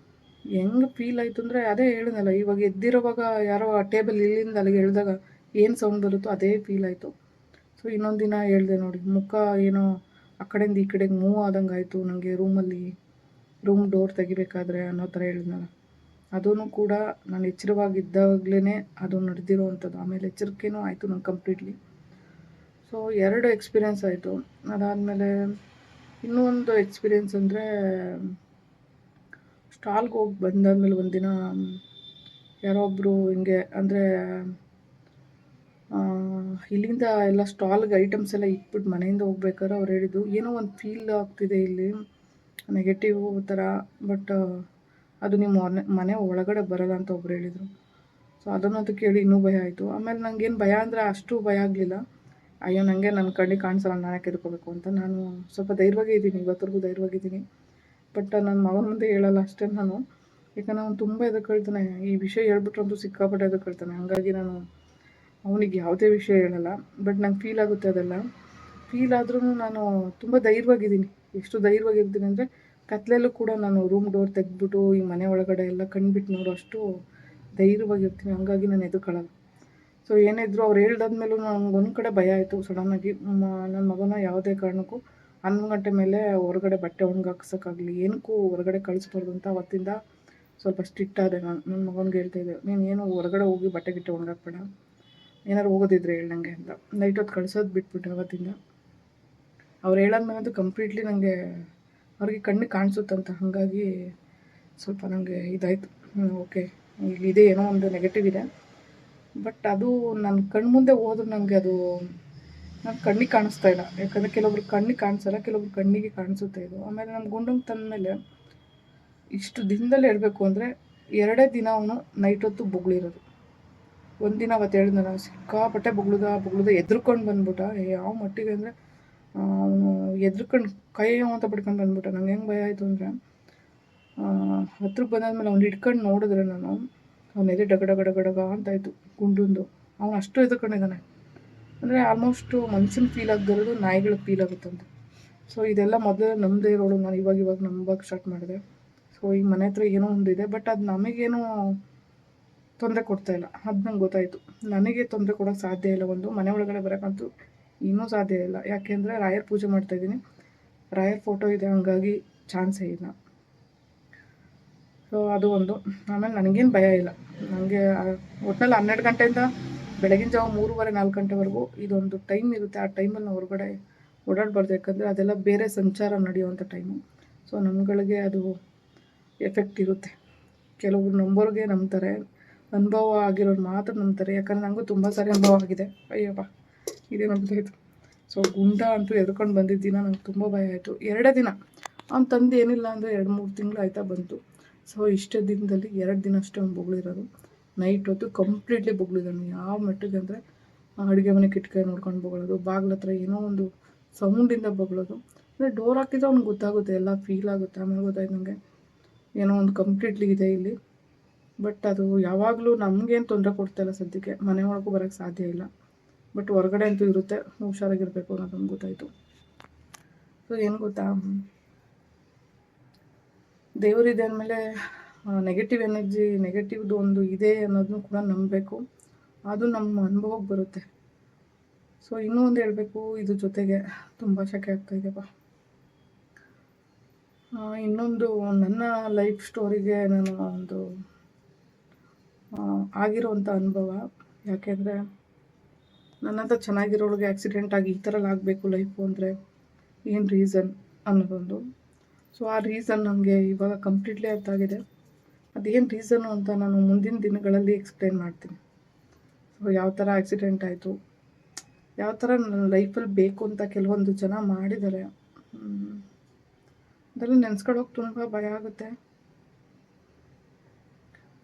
ಹೆಂಗೆ ಫೀಲ್ ಆಯಿತು ಅಂದರೆ ಅದೇ ಹೇಳಿದ್ನಲ್ಲ, ಇವಾಗ ಎದ್ದಿರೋವಾಗ ಯಾರೋ ಆ ಟೇಬಲ್ ಇಲ್ಲಿಂದ ಅಲ್ಲಿಗೆ ಎಳೆದಾಗ ಏನು ಸೌಂಡ್ ಬರುತ್ತೋ ಅದೇ ಫೀಲ್ ಆಯಿತು. ಸೊ ಇನ್ನೊಂದು ದಿನ ಹೇಳಿದೆ ನೋಡಿ, ಮುಖ ಏನೋ ಆ ಕಡೆಯಿಂದ ಈ ಕಡೆಗೆ ಮೂವ್ ಆದಂಗೆ ಆಯಿತು ನನಗೆ ರೂಮಲ್ಲಿ, ರೂಮ್ ಡೋರ್ ತೆಗಿಬೇಕಾದ್ರೆ ಅನ್ನೋ ಥರ ಹೇಳಿದ್ನಲ್ಲ. ಅದೂ ಕೂಡ ನಾನು ಎಚ್ಚರವಾಗಿದ್ದಾಗಲೇ ಅದು ನಡೆದಿರೋ ಅಂಥದ್ದು. ಆಮೇಲೆ ಎಚ್ಚರಿಕೆನೂ ಆಯಿತು ನಂಗೆ ಕಂಪ್ಲೀಟ್ಲಿ. ಸೊ 2 ಎಕ್ಸ್ಪೀರಿಯೆನ್ಸ್ ಆಯಿತು. ಅದಾದಮೇಲೆ ಇನ್ನೂ ಒಂದು ಎಕ್ಸ್ಪೀರಿಯೆನ್ಸ್ ಅಂದರೆ, ಸ್ಟಾಲ್ಗೆ ಹೋಗಿ ಬಂದಾದ್ಮೇಲೆ ಒಂದಿನ ಯಾರೋ ಒಬ್ಬರು ಹಿಂಗೆ ಅಂದರೆ ಇಲ್ಲಿಂದ ಎಲ್ಲ ಸ್ಟಾಲ್ಗೆ ಐಟಮ್ಸ್ ಎಲ್ಲ ಇಟ್ಬಿಟ್ಟು ಮನೆಯಿಂದ ಹೋಗ್ಬೇಕಾದ್ರೆ ಅವ್ರು ಹೇಳಿದ್ದು, ಏನೋ ಒಂದು ಫೀಲ್ ಆಗ್ತಿದೆ ಇಲ್ಲಿ ನೆಗೆಟಿವ್ ಥರ, ಬಟ್ ಅದು ನಿಮ್ಮ ಮನೆ ಒಳಗಡೆ ಬರೋಲ್ಲ ಅಂತ ಒಬ್ರು ಹೇಳಿದರು. ಸೊ ಅದನ್ನಂತೂ ಕೇಳಿ ಇನ್ನೂ ಭಯ ಆಯಿತು. ಆಮೇಲೆ ನನಗೇನು ಭಯ ಅಂದರೆ ಅಷ್ಟು ಭಯ ಆಗಲಿಲ್ಲ. ಅಯ್ಯೋ ನನಗೆ ನನ್ನ ಕಣ್ಣಿಗೆ ಕಾಣಿಸಲ್ಲ, ನಾನು ಯಾಕೆ ಎದ್ಕೋಬೇಕು ಅಂತ ನಾನು ಸ್ವಲ್ಪ ಧೈರ್ಯವಾಗೇ ಇದ್ದೀನಿ, ಇವತ್ತರೆಗೂ ಧೈರ್ಯವಾಗಿದ್ದೀನಿ. ಬಟ್ ನನ್ನ ಮಗನ ಮುಂದೆ ಹೇಳಲ್ಲ ಅಷ್ಟೇ ನಾನು. ಯಾಕಂದರೆ ಅವ್ನು ತುಂಬ ಎದುರ್ಕೊಳ್ತಾನೆ. ಈ ವಿಷಯ ಹೇಳ್ಬಿಟ್ರಂತೂ ಸಿಕ್ಕಾಪಟ್ಟೆ ಎದುರ್ಕೊಳ್ತಾನೆ. ಹಾಗಾಗಿ ನಾನು ಅವನಿಗೆ ಯಾವುದೇ ವಿಷಯ ಹೇಳಲ್ಲ. ಬಟ್ ನಂಗೆ ಫೀಲ್ ಆಗುತ್ತೆ ಅದೆಲ್ಲ. ಫೀಲ್ ಆದ್ರೂ ನಾನು ತುಂಬ ಧೈರ್ಯವಾಗಿದ್ದೀನಿ. ಎಷ್ಟು ಧೈರ್ಯವಾಗಿರ್ತೀನಿ ಅಂದರೆ, ಕತ್ಲೆಲ್ಲೂ ಕೂಡ ನಾನು ರೂಮ್ ಡೋರ್ ತೆಗೆದ್ಬಿಟ್ಟು ಈ ಮನೆ ಒಳಗಡೆ ಎಲ್ಲ ಕಣ್ಬಿಟ್ಟು ನೋಡೋ ಅಷ್ಟು ಧೈರ್ಯವಾಗಿರ್ತೀನಿ. ಹಂಗಾಗಿ ನಾನು ಎದುರ್ಕೊಳ್ಳಲ್ಲ. ಸೊ ಏನೇ ಇದ್ದರೂ ಅವ್ರು ಹೇಳ್ದಾದ್ಮೇಲೂ ನನಗೆ ಒಂದು ಕಡೆ ಭಯ ಆಯಿತು ಸಡನ್ನಾಗಿ. ನನ್ನ ಮಗನ ಯಾವುದೇ ಕಾರಣಕ್ಕೂ 11 ಗಂಟೆ ಮೇಲೆ ಹೊರಗಡೆ ಬಟ್ಟೆ ಒಣಗಾಕ್ಸೋಕ್ಕಾಗಲಿ ಏನಕ್ಕೂ ಹೊರಗಡೆ ಕಳಿಸ್ಬಾರ್ದು ಅಂತ ಅವತ್ತಿಂದ ಸ್ವಲ್ಪ ಸ್ಟ್ರಿಕ್ಟ್ ಆದೆ ನಾನು. ನನ್ನ ಮಗನಿಗೆ ಹೇಳ್ತಾಯಿದ್ದೆ, ನೀನು ಏನು ಹೊರಗಡೆ ಹೋಗಿ ಬಟ್ಟೆ ಗಿಟ್ಟೆ ಒಣಗಾಕ್ಬೇಡ, ಏನಾದ್ರು ಹೋಗೋದಿದ್ರೆ ಹೇಳಿ ನನಗೆ ಅಂತ. ನೈಟ್ ಹೊತ್ತು ಕಳ್ಸೋದು ಬಿಟ್ಬಿಟ್ಟೆ ಅವತ್ತಿಂದ. ಅವ್ರು ಹೇಳಾದ್ಮೇಲಂತೂ ಕಂಪ್ಲೀಟ್ಲಿ ನನಗೆ ಅವ್ರಿಗೆ ಕಣ್ಣಿಗೆ ಕಾಣಿಸುತ್ತಂತ. ಹಾಗಾಗಿ ಸ್ವಲ್ಪ ನನಗೆ ಇದಾಯಿತು. ಓಕೆ, ಇಲ್ಲಿದೆ, ಏನೋ ಒಂದು ನೆಗೆಟಿವ್ ಇದೆ. ಬಟ್ ಅದು ನನ್ನ ಕಣ್ಮುಂದೆ ಹೋದ್ರೂ ನನಗೆ ಅದು ನನ್ನ ಕಣ್ಣಿಗೆ ಕಾಣಿಸ್ತಾ ಇಲ್ಲ. ಯಾಕಂದರೆ ಕೆಲವೊಬ್ರು ಕಣ್ಣಿಗೆ ಕಾಣಿಸಲ್ಲ, ಕೆಲವೊಬ್ರು ಕಣ್ಣಿಗೆ ಕಾಣಿಸುತ್ತೆ ಇದು. ಆಮೇಲೆ ನಮ್ಮ ಗುಂಡಂಗೆ ತಂದಮೇಲೆ ಇಷ್ಟು ದಿನದಲ್ಲಿ ಹೇಳಬೇಕು ಅಂದರೆ 2 ದಿನ ಅವನು ನೈಟ್ ಹೊತ್ತು ಬೊಗಳಿರೋದು. ಒಂದಿನ ಅವತ್ತು ಹೇಳಿದ್ನಲ್ಲ, ಸಿಕ್ಕಾಪಟ್ಟೆ ಬೊಗ್ಳುದ ಎದ್ರುಕೊಂಡು ಬಂದ್ಬಿಟ್ಟ. ಯಾವ ಮಟ್ಟಿಗೆ ಅಂದರೆ ಅವನು ಎದ್ರುಕೊಂಡು ಕೈಯೋ ಅಂತ ಬಿಡ್ಕೊಂಡು ಬಂದ್ಬಿಟ್ಟ. ನಂಗೆ ಹೆಂಗೆ ಭಯ ಆಯಿತು ಅಂದರೆ, ಹತ್ರಕ್ಕೆ ಬಂದಾದ್ಮೇಲೆ ಅವ್ನು ಹಿಡ್ಕೊಂಡು ನೋಡಿದ್ರೆ ನಾನು, ಅವನ ಎದೆ ಡಗಡಗ ಅಂತಾಯಿತು ಗುಂಡುಂದು. ಅವನು ಅಷ್ಟು ಎದ್ರುಕೊಂಡಿದ್ದಾನೆ. ಅಂದರೆ ಆಲ್ಮೋಸ್ಟು ಮನುಷ್ಯನ ಫೀಲ್ ಆಗದಿರೋದು ನಾಯಿಗಳಿಗೆ ಫೀಲ್ ಆಗುತ್ತಂತೆ. ಸೊ ಇದೆಲ್ಲ ಮೊದಲು ನಮ್ಮದೇ ಇರೋಳು, ನಾನು ಇವಾಗ ನಂಬಕ್ಕೆ ಸ್ಟಾರ್ಟ್ ಮಾಡಿದೆ. ಸೊ ಈಗ ಮನೆ ಹತ್ರ ಏನೋ ಒಂದಿದೆ, ಬಟ್ ಅದು ನಮಗೇನೋ ತೊಂದರೆ ಕೊಡ್ತಾ ಇಲ್ಲ, ಅದು ನಂಗೆ ಗೊತ್ತಾಯಿತು. ನನಗೆ ತೊಂದರೆ ಕೊಡೋಕ್ಕೆ ಸಾಧ್ಯ ಇಲ್ಲ, ಒಂದು ಮನೆ ಒಳಗಡೆ ಬರೋಕ್ಕಂತೂ ಇನ್ನೂ ಸಾಧ್ಯ ಇಲ್ಲ. ಯಾಕೆಂದರೆ ರಾಯರ್ ಪೂಜೆ ಮಾಡ್ತಾಯಿದ್ದೀನಿ, ರಾಯರ್ ಫೋಟೋ ಇದೆ, ಹಂಗಾಗಿ ಚಾನ್ಸೇ ಇಲ್ಲ. ಸೊ ಅದು ಒಂದು. ಆಮೇಲೆ ನನಗೇನು ಭಯ ಇಲ್ಲ. ನನಗೆ ಒಟ್ಟಿನಲ್ಲಿ 12 ಗಂಟೆಯಿಂದ ಬೆಳಗಿನ ಜಾವ 3:30 4 ಗಂಟೆವರೆಗೂ ಇದೊಂದು ಟೈಮ್ ಇರುತ್ತೆ. ಆ ಟೈಮಲ್ಲಿ ನಾವು ಹೊರಗಡೆ ಓಡಾಡಬಾರ್ದು, ಯಾಕಂದರೆ ಅದೆಲ್ಲ ಬೇರೆ ಸಂಚಾರ ನಡೆಯುವಂಥ ಟೈಮು. ಸೊ ನಮ್ಗಳಿಗೆ ಅದು ಎಫೆಕ್ಟ್ ಇರುತ್ತೆ. ಕೆಲವರು ನಂಬೋರಿಗೆ ನಂಬ್ತಾರೆ, ಅನುಭವ ಆಗಿರೋರು ಮಾತ್ರ ನಂಬ್ತಾರೆ. ಯಾಕಂದರೆ ನನಗೂ ತುಂಬ ಸಾರಿ ಅನುಭವ ಆಗಿದೆ. ಅಯ್ಯಪ್ಪ ಇದೇನಾಗ್ತಾಯಿತ್ತು. ಸೊ ಗುಂಡ ಅಂತೂ ಎದ್ಕೊಂಡು ಬಂದಿದ್ದ ದಿನ ನಂಗೆ ತುಂಬ ಭಯ ಆಯಿತು. 2 ದಿನ ಅವ್ನು ತಂದು ಏನಿಲ್ಲ ಅಂದರೆ 2-3 ತಿಂಗಳು ಆಯ್ತಾ ಬಂತು. ಸೊ ಇಷ್ಟು ದಿನದಲ್ಲಿ 2 ದಿನ ಅಷ್ಟೇ ಅವ್ನು ಬೊಗಳಿರೋದು. ನೈಟ್ ಹೊತ್ತು ಕಂಪ್ಲೀಟ್ಲಿ ಬೊಗಳಿದ್ದಾನೆ. ಯಾವ ಮಟ್ಟಿಗೆ ಅಂದರೆ ಅಡುಗೆ ಮನೆ ಕಿಟಕಿ ನೋಡ್ಕೊಂಡು ಬೊಗಳೋದು, ಬಾಗಿಲ ಹತ್ರ ಏನೋ ಒಂದು ಸೌಂಡಿಂದ ಬೊಗಳೋದು. ಅಂದರೆ ಡೋರ್ ಹಾಕಿದ್ರೆ ಅವ್ನಿಗೆ ಗೊತ್ತಾಗುತ್ತೆ, ಎಲ್ಲ ಫೀಲ್ ಆಗುತ್ತೆ. ಆಮೇಲೆ ಗೊತ್ತಾಯ್ತು ನನಗೆ ಏನೋ ಒಂದು ಕಂಪ್ಲೀಟ್ಲಿ ಇದೆ ಇಲ್ಲಿ. ಬಟ್ ಅದು ಯಾವಾಗಲೂ ನಮಗೇನು ತೊಂದರೆ ಕೊಡ್ತಾಯಿಲ್ಲ ಸದ್ಯಕ್ಕೆ. ಮನೆ ಒಳಗೂ ಬರೋಕ್ಕೆ ಸಾಧ್ಯ ಇಲ್ಲ, ಬಟ್ ಹೊರಗಡೆ ಅಂತೂ ಇರುತ್ತೆ, ಹುಷಾರಾಗಿರಬೇಕು ಅನ್ನೋದು ನಮ್ಗೆ ಗೊತ್ತಾಯಿತು. ಸೊ ಏನು ಗೊತ್ತಾ, ದೇವರಿದೆ ಅಂದಮೇಲೆ ನೆಗೆಟಿವ್ ಎನರ್ಜಿ, ನೆಗೆಟಿವ್ದು ಒಂದು ಇದೆ ಅನ್ನೋದನ್ನು ಕೂಡ ನಂಬಬೇಕು. ಅದು ನಮ್ಮ ಅನುಭವಕ್ಕೆ ಬರುತ್ತೆ. ಸೊ ಇನ್ನೂ ಒಂದು ಹೇಳಬೇಕು, ಇದ್ರ ಜೊತೆಗೆ ತುಂಬ ಶಕೆ ಆಗ್ತಾಯಿದೆಯಪ್ಪ. ಇನ್ನೊಂದು ನನ್ನ ಲೈಫ್ ಸ್ಟೋರಿಗೆ ನಾನು ಒಂದು ಆಗಿರೋವಂಥ ಅನುಭವ. ಯಾಕೆಂದರೆ ನನ್ನಂಥ ಚೆನ್ನಾಗಿರೋಳಿಗೆ ಆ್ಯಕ್ಸಿಡೆಂಟ್ ಆಗಿ ಈ ಥರ ಆಗಬೇಕು ಲೈಫು ಅಂದರೆ ಏನು ರೀಸನ್ ಅನ್ನೋದೊಂದು. ಸೊ ಆ ರೀಸನ್ ನನಗೆ ಇವಾಗ ಕಂಪ್ಲೀಟ್ಲಿ ಅರ್ಥ ಆಗಿದೆ. ಅದೇನು ರೀಸನ್ನು ಅಂತ ನಾನು ಮುಂದಿನ ದಿನಗಳಲ್ಲಿ ಎಕ್ಸ್ಪ್ಲೇನ್ ಮಾಡ್ತೀನಿ. ಸೊ ಯಾವ ಥರ ಆ್ಯಕ್ಸಿಡೆಂಟ್ ಆಯಿತು, ಯಾವ ಥರ ನನ್ನ ಲೈಫಲ್ಲಿ ಬೇಕು ಅಂತ ಕೆಲವೊಂದು ಜನ ಮಾಡಿದ್ದಾರೆ, ಅದೆಲ್ಲ ನೆನೆಸ್ಕೊಳ್ಳೋಕೆ ತುಂಬ ಭಯ ಆಗುತ್ತೆ.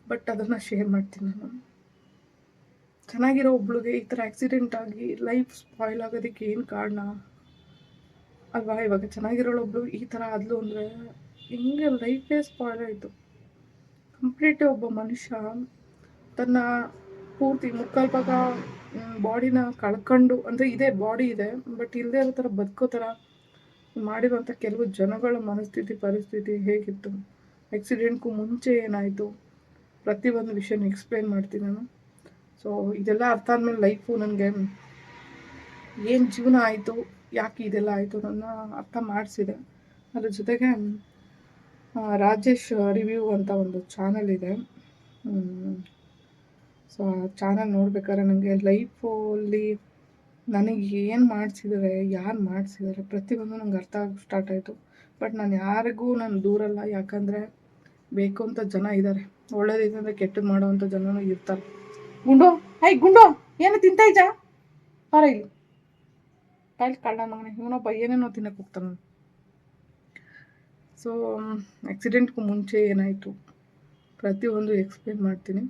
ಬಟ್ ಅದನ್ನು ಶೇರ್ ಮಾಡ್ತೀನಿ ನಾನು. ಚೆನ್ನಾಗಿರೋ ಒಬ್ಳಿಗೆ ಈ ಥರ ಆ್ಯಕ್ಸಿಡೆಂಟ್ ಆಗಿ ಲೈಫ್ ಸ್ಪಾಯ್ಲ್ ಆಗೋದಕ್ಕೆ ಏನು ಕಾರಣ ಅಲ್ವಾ? ಇವಾಗ ಚೆನ್ನಾಗಿರೋಳೊಬ್ಳು ಈ ಥರ ಆದ್ಲು ಅಂದರೆ ಹಿಂಗೆ ಲೈಫೇ ಸ್ಪಾಯ್ಲ್ ಆಯಿತು. ಕಂಪ್ಲೀಟ್ ಒಬ್ಬ ಮನುಷ್ಯ ತನ್ನ ಪೂರ್ತಿ ಮುಕ್ಕಾಲು ಭಾಗ ಬಾಡಿನ ಕಳ್ಕೊಂಡು, ಅಂದರೆ ಇದೇ ಬಾಡಿ ಇದೆ ಬಟ್ ಇಲ್ಲದೆ ಇರೋ ಥರ ಬದುಕೋ ಥರ ಮಾಡಿರುವಂಥ ಕೆಲವು ಜನಗಳ ಮನಸ್ಥಿತಿ ಪರಿಸ್ಥಿತಿ ಹೇಗಿತ್ತು, ಆ್ಯಕ್ಸಿಡೆಂಟ್ಗೂ ಮುಂಚೆ ಏನಾಯಿತು, ಪ್ರತಿಯೊಂದು ವಿಷಯನ ಎಕ್ಸ್ಪ್ಲೇನ್ ಮಾಡ್ತೀನಿ ನಾನು. ಸೊ ಇದೆಲ್ಲ ಅರ್ಥ ಆದಮೇಲೆ ಲೈಫು ನನಗೆ ಏನು ಜೀವನ ಆಯಿತು, ಯಾಕೆ ಇದೆಲ್ಲ ಆಯಿತು ನನ್ನ ಅರ್ಥ ಮಾಡಿಸಿದೆ. ಅದ್ರ ಜೊತೆಗೆ ರಾಜೇಶ್ ರಿವ್ಯೂ ಅಂತ ಒಂದು ಚಾನಲ್ ಇದೆ. ಸೊ ಆ ಚಾನಲ್ ನೋಡ್ಬೇಕಾದ್ರೆ ನನಗೆ ಲೈಫಲ್ಲಿ ನನಗೆ ಏನು ಮಾಡಿಸಿದ್ದಾರೆ, ಯಾರು ಮಾಡಿಸಿದ್ದಾರೆ, ಪ್ರತಿಯೊಂದು ನಂಗೆ ಅರ್ಥ ಆಗಿ ಸ್ಟಾರ್ಟ್ ಆಯಿತು. ಬಟ್ ನಾನು ಯಾರಿಗೂ ನಾನು ದೂರಲ್ಲ, ಯಾಕಂದರೆ ಬೇಕು ಅಂತ ಜನ ಇದ್ದಾರೆ, ಒಳ್ಳೇದಿದೆ ಅಂದರೆ ಕೆಟ್ಟದ್ದು ಮಾಡೋವಂಥ ಜನನೂ ಇರ್ತಾರೆ. ಗುಂಡು ಗುಂಡು ಏನು ತಿಂತಾಯಿದ್ದ ಬರ ಇಲ್ಲಿ ಕಾಯ್ಲಿ ಕಳ್ಳ ಮಗನೇ, ಇವನೊಬ್ಬ ಏನೇನೋ ತಿನ್ನಕ್ಕೆ ಹೋಗ್ತಾನೆ. ಸೊ ಆ್ಯಕ್ಸಿಡೆಂಟ್ಗೂ ಮುಂಚೆ ಏನಾಯಿತು ಪ್ರತಿಯೊಂದು ಎಕ್ಸ್ಪ್ಲೇನ್ ಮಾಡ್ತೀನಿ.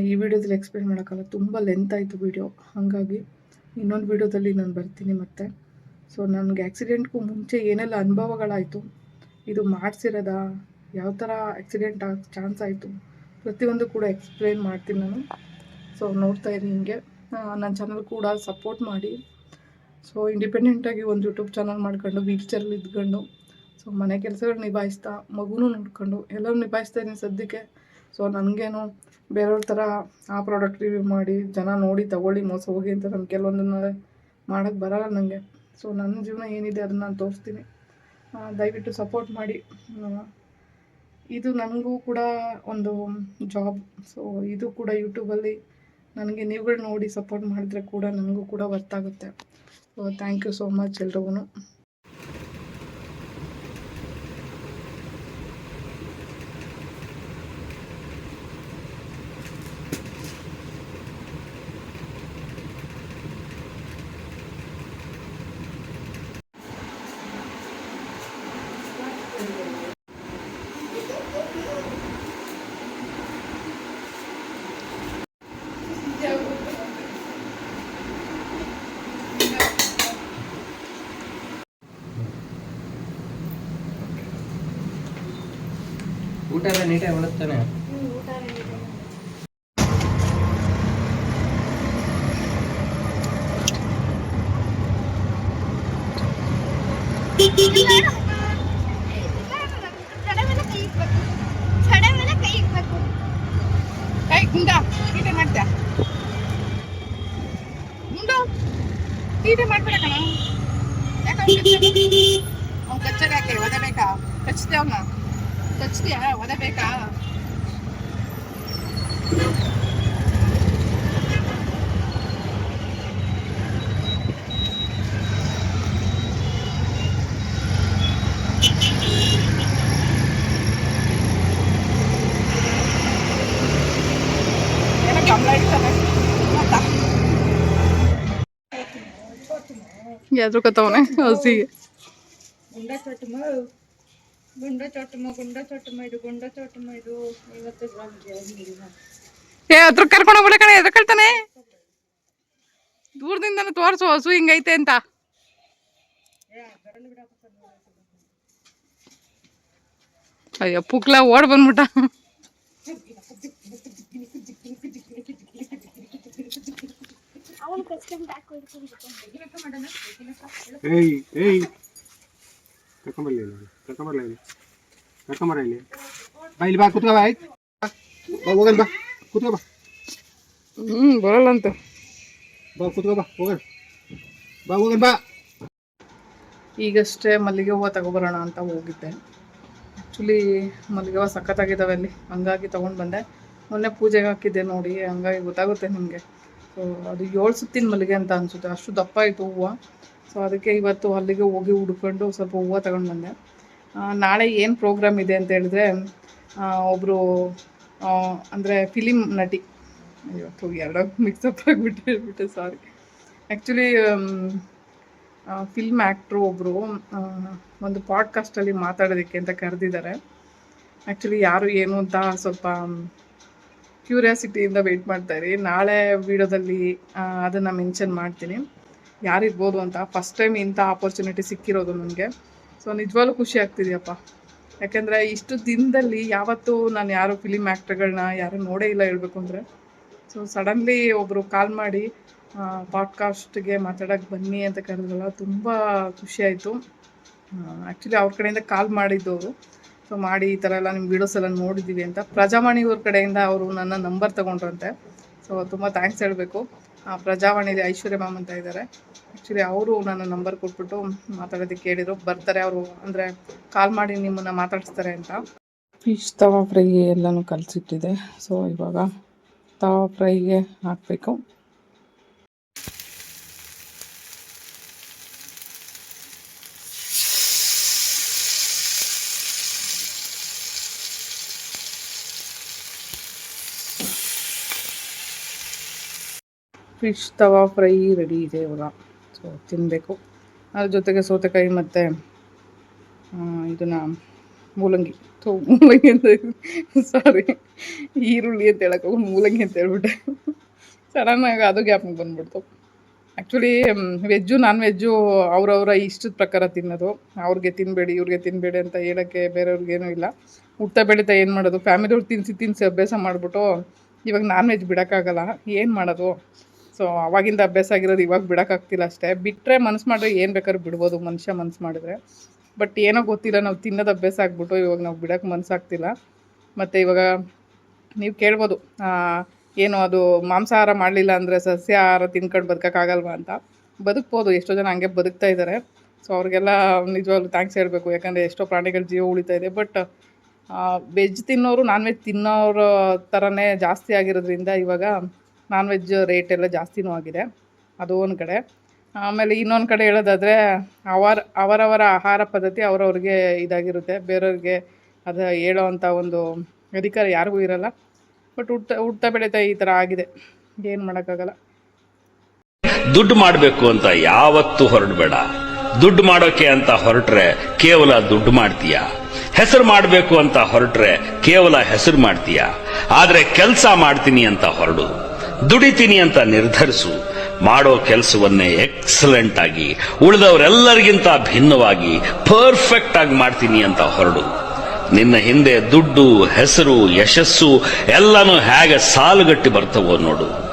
ಈ ವಿಡಿಯೋದಲ್ಲಿ ಎಕ್ಸ್ಪ್ಲೇನ್ ಮಾಡೋಕ್ಕಲ್ಲ, ತುಂಬ ಲೆಂತ್ ಆಯಿತು ವಿಡಿಯೋ, ಹಾಗಾಗಿ ಇನ್ನೊಂದು ವಿಡಿಯೋದಲ್ಲಿ ನಾನು ಬರ್ತೀನಿ ಮತ್ತೆ. ಸೊ ನನಗೆ ಆ್ಯಕ್ಸಿಡೆಂಟ್ಗೂ ಮುಂಚೆ ಏನೆಲ್ಲ ಅನುಭವಗಳಾಯಿತು, ಇದು ಮಾಡಿಸಿರೋದ, ಯಾವ ಥರ ಆ್ಯಕ್ಸಿಡೆಂಟ್ ಆಗ ಚಾನ್ಸ್ ಆಯಿತು, ಪ್ರತಿಯೊಂದು ಕೂಡ ಎಕ್ಸ್ಪ್ಲೇನ್ ಮಾಡ್ತೀನಿ ನಾನು. ಸೊ ನೋಡ್ತಾ ಇದ್ದೀನಿ ಹಿಂಗೆ ನನ್ನ ಚಾನಲ್ ಕೂಡ ಸಪೋರ್ಟ್ ಮಾಡಿ. ಸೊ ಇಂಡಿಪೆಂಡೆಂಟಾಗಿ ಒಂದು ಯೂಟ್ಯೂಬ್ ಚಾನಲ್ ಮಾಡ್ಕೊಂಡು ವೀಲ್ ಚೇರಲ್ಲಿ ಇದ್ಕೊಂಡು ಸೊ ಮನೆ ಕೆಲಸಗಳು ನಿಭಾಯಿಸ್ತಾ, ಮಗುನೂ ನೋಡ್ಕೊಂಡು ಎಲ್ಲರೂ ನಿಭಾಯಿಸ್ತಾ ಇದ್ದೀನಿ ಸದ್ಯಕ್ಕೆ. ಸೊ ನನಗೇನು ಬೇರೆಯವ್ರ ಥರ ಆ ಪ್ರಾಡಕ್ಟ್ ರಿವ್ಯೂ ಮಾಡಿ ಜನ ನೋಡಿ ತಗೊಳ್ಳಿ ಮೋಸ ಹೋಗಿ ಅಂತ ನಾನು ಕೆಲವೊಂದನ್ನು ಮಾಡೋಕ್ಕೆ ಬರೋಲ್ಲ ನನಗೆ. ಸೊ ನನ್ನ ಜೀವನ ಏನಿದೆ ಅದನ್ನು ನಾನು ತೋರಿಸ್ತೀನಿ, ದಯವಿಟ್ಟು ಸಪೋರ್ಟ್ ಮಾಡಿ. ಇದು ನನಗೂ ಕೂಡ ಒಂದು ಜಾಬ್. ಸೊ ಇದು ಕೂಡ ಯೂಟ್ಯೂಬಲ್ಲಿ ನನಗೆ ನೀವುಗಳು ನೋಡಿ ಸಪೋರ್ಟ್ ಮಾಡಿದ್ರೆ ಕೂಡ ನನಗೂ ಕೂಡ ವರ್ತ್ ಆಗುತ್ತೆ. So thank you so much ಎಲ್ರಿಗೂ. ಊಟ ಎಲ್ಲ ನೀಟಾಗಿ ಮಾಡುತ್ತಾನೆ. ಊಟ ರೆಡಿ. ತಡೆ ಮೇಲೆ ಕೈ ಇಕ್ಬೇಕು. ತಡೆ ಮೇಲೆ ಕೈ ಇಕ್ಬೇಕು. ಕೈ ಗುಂಡ ತೀಟೆ ಮಾಡ್ತೀಯ ಗುಂಡು ತೀಟೆ ಮಾಡ್ಬೇಡ ಕಣ ಯಾಕೆ ಅವ್ನು ಕಚ್ಚದ ಯಾಕೆ ಒದಬೇಕಾ ಕಚ್ತೀಯ ಅವನ್ನ ಕಚ್ತೀಯ ಒದಬೇಕಾ ಯಾದ್ರು ಕತ್ತವನೆ ಹಸಿಗೆ ಗುಂಡ ಚೊಟ್ಟಮ್ಮ ಇದು ಇವತ್ತು ಏ ಹತ್ರ ಕರ್ಕೊಂಡು ಹೋಗ್ಬಿಡ ಕಣೆ ಎದ್ರ ಕಳ್ತಾನೆ ದೂರದಿಂದ ತೋರ್ಸು ಹಸು ಹಿಂಗೈತೆ ಅಂತ ಅಯ್ಯೋ ಪುಕ್ಲ ಓಡ್ ಬಂದ್ಬಿಟ್ಟ ಅವನು ಕಸ್ಟಮ್ ಬ್ಯಾಕ್ ಏಯ್ ಏಯ್ ಕರ್ಕೊಂಬರ್ಲಿ ಇಲ್ಲಿ ಬಾ ಇಲ್ಲಿ ಬಾ ಕುತ್ಕೋ ಬಾ ಆಯ್ತು ಬಾ ಹೋಗನ್ ಬಾ ಕುತ್ಕೋ ಬಾ ಬರಲ್ಲ ಅಂತ ಬಾ ಕುತ್ಕೋ ಬಾ ಹೋಗನ್ ಬಾ ಈಗಷ್ಟೇ ಮಲ್ಲಿಗೆ ಹೂವು ತಗೊಬರೋಣ ಅಂತ ಹೋಗಿದ್ದೆ ಆ್ಯಕ್ಚುಲಿ ಮಲ್ಲಿಗೆ ಹೂವು ಸಖತ್ತಾಗಿದ್ದಾವೆ ಅಲ್ಲಿ ಹಂಗಾಗಿ ತೊಗೊಂಡು ಬಂದೆ ಮೊನ್ನೆ ಪೂಜೆಗೆ ಹಾಕಿದ್ದೆ ನೋಡಿ ಹಂಗಾಗಿ ಗೊತ್ತಾಗುತ್ತೆ ನಿಮಗೆ ಸೊ ಅದು 7 ಸುತ್ತಿನ ಮಲ್ಲಿಗೆ ಅಂತ ಅನಿಸುತ್ತೆ ಅಷ್ಟು ದಪ್ಪ ಆಯಿತು ಹೂವು ಸೊ ಅದಕ್ಕೆ ಇವತ್ತು ಅಲ್ಲಿಗೆ ಹೋಗಿ ಹುಡ್ಕೊಂಡು ಸ್ವಲ್ಪ ಹೂವು ತಗೊಂಡು ಬಂದೆ ನಾಳೆ ಏನು ಪ್ರೋಗ್ರಾಮ್ ಇದೆ ಅಂತ ಹೇಳಿದ್ರೆ ಒಬ್ಬರು ಅಂದರೆ ಫಿಲಿಮ್ ನಟಿ ಇವತ್ತು ಎರಡೂ ಮಿಕ್ಸಪ್ ಆಗಿಬಿಟ್ಟೆ ಸಾರಿ ಆ್ಯಕ್ಚುಲಿ ಫಿಲ್ಮ್ ಆ್ಯಕ್ಟ್ರು ಒಬ್ಬರು ಒಂದು ಪಾಡ್ಕಾಸ್ಟಲ್ಲಿ ಮಾತಾಡೋದಕ್ಕೆ ಅಂತ ಕರೆದಿದ್ದಾರೆ ಆ್ಯಕ್ಚುಲಿ ಯಾರು ಏನು ಅಂತ ಸ್ವಲ್ಪ ಕ್ಯೂರಿಯಾಸಿಟಿಯಿಂದ ವೆಯ್ಟ್ ಮಾಡ್ತಾಯಿರಿ ನಾಳೆ ವೀಡಿಯೋದಲ್ಲಿ ಅದನ್ನು ಮೆನ್ಷನ್ ಮಾಡ್ತೀನಿ ಯಾರಿರ್ಬೋದು ಅಂತ ಫಸ್ಟ್ ಟೈಮ್ ಇಂಥ ಆಪರ್ಚುನಿಟಿ ಸಿಕ್ಕಿರೋದು ನನಗೆ ಸೊ ನಿಜವಾಗ್ಲೂ ಖುಷಿ ಆಗ್ತಿದೆಯಪ್ಪ ಯಾಕೆಂದರೆ ಇಷ್ಟು ದಿನದಲ್ಲಿ ಯಾವತ್ತೂ ನಾನು ಯಾರು ಫಿಲಿಮ್ ಆ್ಯಕ್ಟ್ರ್ಗಳನ್ನ ಯಾರೂ ನೋಡೇ ಇಲ್ಲ ಹೇಳ್ಬೇಕು ಅಂದರೆ ಸೊ ಸಡನ್ಲಿ ಒಬ್ಬರು ಕಾಲ್ ಮಾಡಿ ಪಾಡ್ಕಾಸ್ಟ್ಗೆ ಮಾತಾಡೋಕ್ಕೆ ಬನ್ನಿ ಅಂತ ಕರೆದ್ರಲ್ಲ ತುಂಬ ಖುಷಿಯಾಯಿತು ಆ್ಯಕ್ಚುಲಿ ಅವ್ರ ಕಡೆಯಿಂದ ಕಾಲ್ ಮಾಡಿದ್ದವರು ಸೊ ಮಾಡಿ ಈ ಥರ ಎಲ್ಲ ನಿಮ್ಮ ವೀಡಿಯೋಸ್ ಎಲ್ಲ ನೋಡಿದ್ದೀವಿ ಅಂತ ಪ್ರಜಾವಾಣಿಯವ್ರ ಕಡೆಯಿಂದ ಅವರು ನನ್ನ ನಂಬರ್ ತೊಗೊಂಡ್ರಂತೆ ಸೊ ತುಂಬ ಥ್ಯಾಂಕ್ಸ್ ಹೇಳಬೇಕು ಪ್ರಜಾವಾಣಿಲಿ ಐಶ್ವರ್ಯ ಮ್ಯಾಮ್ ಅಂತ ಇದ್ದಾರೆ ಆ್ಯಕ್ಚುಲಿ ಅವರು ನನ್ನ ನಂಬರ್ ಕೊಟ್ಬಿಟ್ಟು ಮಾತಾಡೋದಕ್ಕೆ ಹೇಳಿದರು ಬರ್ತಾರೆ ಅವರು ಅಂದರೆ ಕಾಲ್ ಮಾಡಿ ನಿಮ್ಮನ್ನು ಮಾತಾಡಿಸ್ತಾರೆ ಅಂತ ಫಿಶ್ ತವಾ ಫ್ರೈ ಎಲ್ಲನೂ ಕಲಸಿಟ್ಟಿದೆ ಸೊ ಇವಾಗ ತವಾ ಫ್ರೈಗೆ ಹಾಕಬೇಕು ಫಿಶ್ ತವಾ ಫ್ರೈ ರೆಡಿ ಇದೆ ಇವಾಗ ಸೊ ತಿನ್ನಬೇಕು ಅದ್ರ ಜೊತೆಗೆ ಸೌತೆಕಾಯಿ ಮತ್ತು ಇದನ್ನು ಮೂಲಂಗಿ ಅಂತ ಸಾರಿ ಈರುಳ್ಳಿ ಅಂತ ಹೇಳಕ್ಕೆ ಮೂಲಂಗಿ ಅಂತ ಹೇಳ್ಬಿಟ್ಟೆ ಸಡನ್ನಾಗಿ ಅದು ಗ್ಯಾಪ್ಗೆ ಬಂದ್ಬಿಡ್ತು ಆ್ಯಕ್ಚುಲಿ ವೆಜ್ಜು ನಾನ್ ವೆಜ್ಜು ಅವರವರ ಇಷ್ಟದ ಪ್ರಕಾರ ತಿನ್ನೋದು ಅವ್ರಿಗೆ ತಿನ್ನಬೇಡಿ ಇವ್ರಿಗೆ ತಿನ್ನಬೇಡಿ ಅಂತ ಹೇಳೋಕ್ಕೆ ಬೇರೆಯವ್ರಿಗೇನೂ ಇಲ್ಲ ಹುಟ್ಟ ಬೆಳೀತಾ ಏನು ಮಾಡೋದು ಫ್ಯಾಮಿಲಿಯವ್ರು ತಿನ್ನಿಸಿ ಅಭ್ಯಾಸ ಮಾಡಿಬಿಟ್ಟು ಇವಾಗ ನಾನ್ ವೆಜ್ ಬಿಡೋಕ್ಕಾಗಲ್ಲ ಏನು ಮಾಡೋದು ಸೊ ಅವಾಗಿಂದ ಅಭ್ಯಾಸ ಆಗಿರೋದು ಇವಾಗ ಬಿಡೋಕ್ಕಾಗ್ತಿಲ್ಲ ಅಷ್ಟೇ ಬಿಟ್ಟರೆ ಮನಸ್ಸು ಮಾಡಿದ್ರೆ ಏನು ಬೇಕಾದ್ರೂ ಬಿಡ್ಬೋದು ಮನುಷ್ಯ ಮನಸ್ಸು ಮಾಡಿದ್ರೆ ಬಟ್ ಏನೋ ಗೊತ್ತಿಲ್ಲ ನಾವು ತಿನ್ನೋದು ಅಭ್ಯಾಸ ಆಗ್ಬಿಟ್ಟು ಇವಾಗ ನಾವು ಬಿಡೋಕ್ಕೆ ಮನಸ್ಸಾಗ್ತಿಲ್ಲ ಮತ್ತು ಇವಾಗ ನೀವು ಕೇಳ್ಬೋದು ಏನು ಅದು ಮಾಂಸಾಹಾರ ಮಾಡಲಿಲ್ಲ ಅಂದರೆ ಸಸ್ಯಾಹಾರ ತಿನ್ಕೊಂಡು ಬದುಕೋಕ್ಕಾಗಲ್ವಾ ಅಂತ ಬದುಕ್ಬೋದು ಎಷ್ಟೋ ಜನ ಹಂಗೆ ಬದುಕ್ತಾ ಇದ್ದಾರೆ ಸೊ ಅವ್ರಿಗೆಲ್ಲ ನಿಜವಾಗ್ಲೂ ಥ್ಯಾಂಕ್ಸ್ ಹೇಳಬೇಕು ಯಾಕಂದರೆ ಎಷ್ಟೋ ಪ್ರಾಣಿಗಳ ಜೀವ ಉಳಿತಾ ಇದೆ ಬಟ್ ವೆಜ್ ತಿನ್ನೋರು ನಾನ್ ವೆಜ್ ತಿನ್ನೋರ ಥರನೇ ಜಾಸ್ತಿ ಆಗಿರೋದ್ರಿಂದ ಇವಾಗ ನಾನ್ ವೆಜ್ ರೇಟ್ ಎಲ್ಲ ಜಾಸ್ತಿನೂ ಆಗಿದೆ ಅದು ಒಂದು ಕಡೆ ಆಮೇಲೆ ಇನ್ನೊಂದು ಕಡೆ ಹೇಳೋದಾದರೆ ಅವರವರ ಆಹಾರ ಪದ್ಧತಿ ಅವರವ್ರಿಗೆ ಇದಾಗಿರುತ್ತೆ ಬೇರೆಯವ್ರಿಗೆ ಅದು ಹೇಳೋ ಅಂಥ ಒಂದು ಅಧಿಕಾರ ಯಾರಿಗೂ ಇರಲ್ಲ ಬಟ್ ಹುಟ್ತಾ ಬೆಳೀತಾ ಈ ಥರ ಆಗಿದೆ ಏನು ಮಾಡೋಕ್ಕಾಗಲ್ಲ ದುಡ್ಡು ಮಾಡಬೇಕು ಅಂತ ಯಾವತ್ತೂ ಹೊರಡಬೇಡ ದುಡ್ಡು ಮಾಡೋಕೆ ಅಂತ ಹೊರಟ್ರೆ ಕೇವಲ ದುಡ್ಡು ಮಾಡ್ತೀಯ ಹೆಸರು ಮಾಡಬೇಕು ಅಂತ ಹೊರಟ್ರೆ ಕೇವಲ ಹೆಸರು ಮಾಡ್ತೀಯ ಆದ್ರೆ ಕೆಲಸ ಮಾಡ್ತೀನಿ ಅಂತ ಹೊರಡು ದುಡಿತೀನಿ ಅಂತ ನಿರ್ಧರಿಸು ಮಾಡೋ ಕೆಲಸವನ್ನೇ ಎಕ್ಸಲೆಂಟ್ ಆಗಿ ಉಳಿದವರೆಲ್ಲರಿಗಿಂತ ಭಿನ್ನವಾಗಿ ಪರ್ಫೆಕ್ಟ್ ಆಗಿ ಮಾಡ್ತೀನಿ ಅಂತ ಹೊರಡು ನಿನ್ನ ಹಿಂದೆ ದುಡ್ಡು ಹೆಸರು ಯಶಸ್ಸು ಎಲ್ಲನೂ ಹೇಗೆ ಸಾಲುಗಟ್ಟಿ ಬರ್ತವೋ ನೋಡು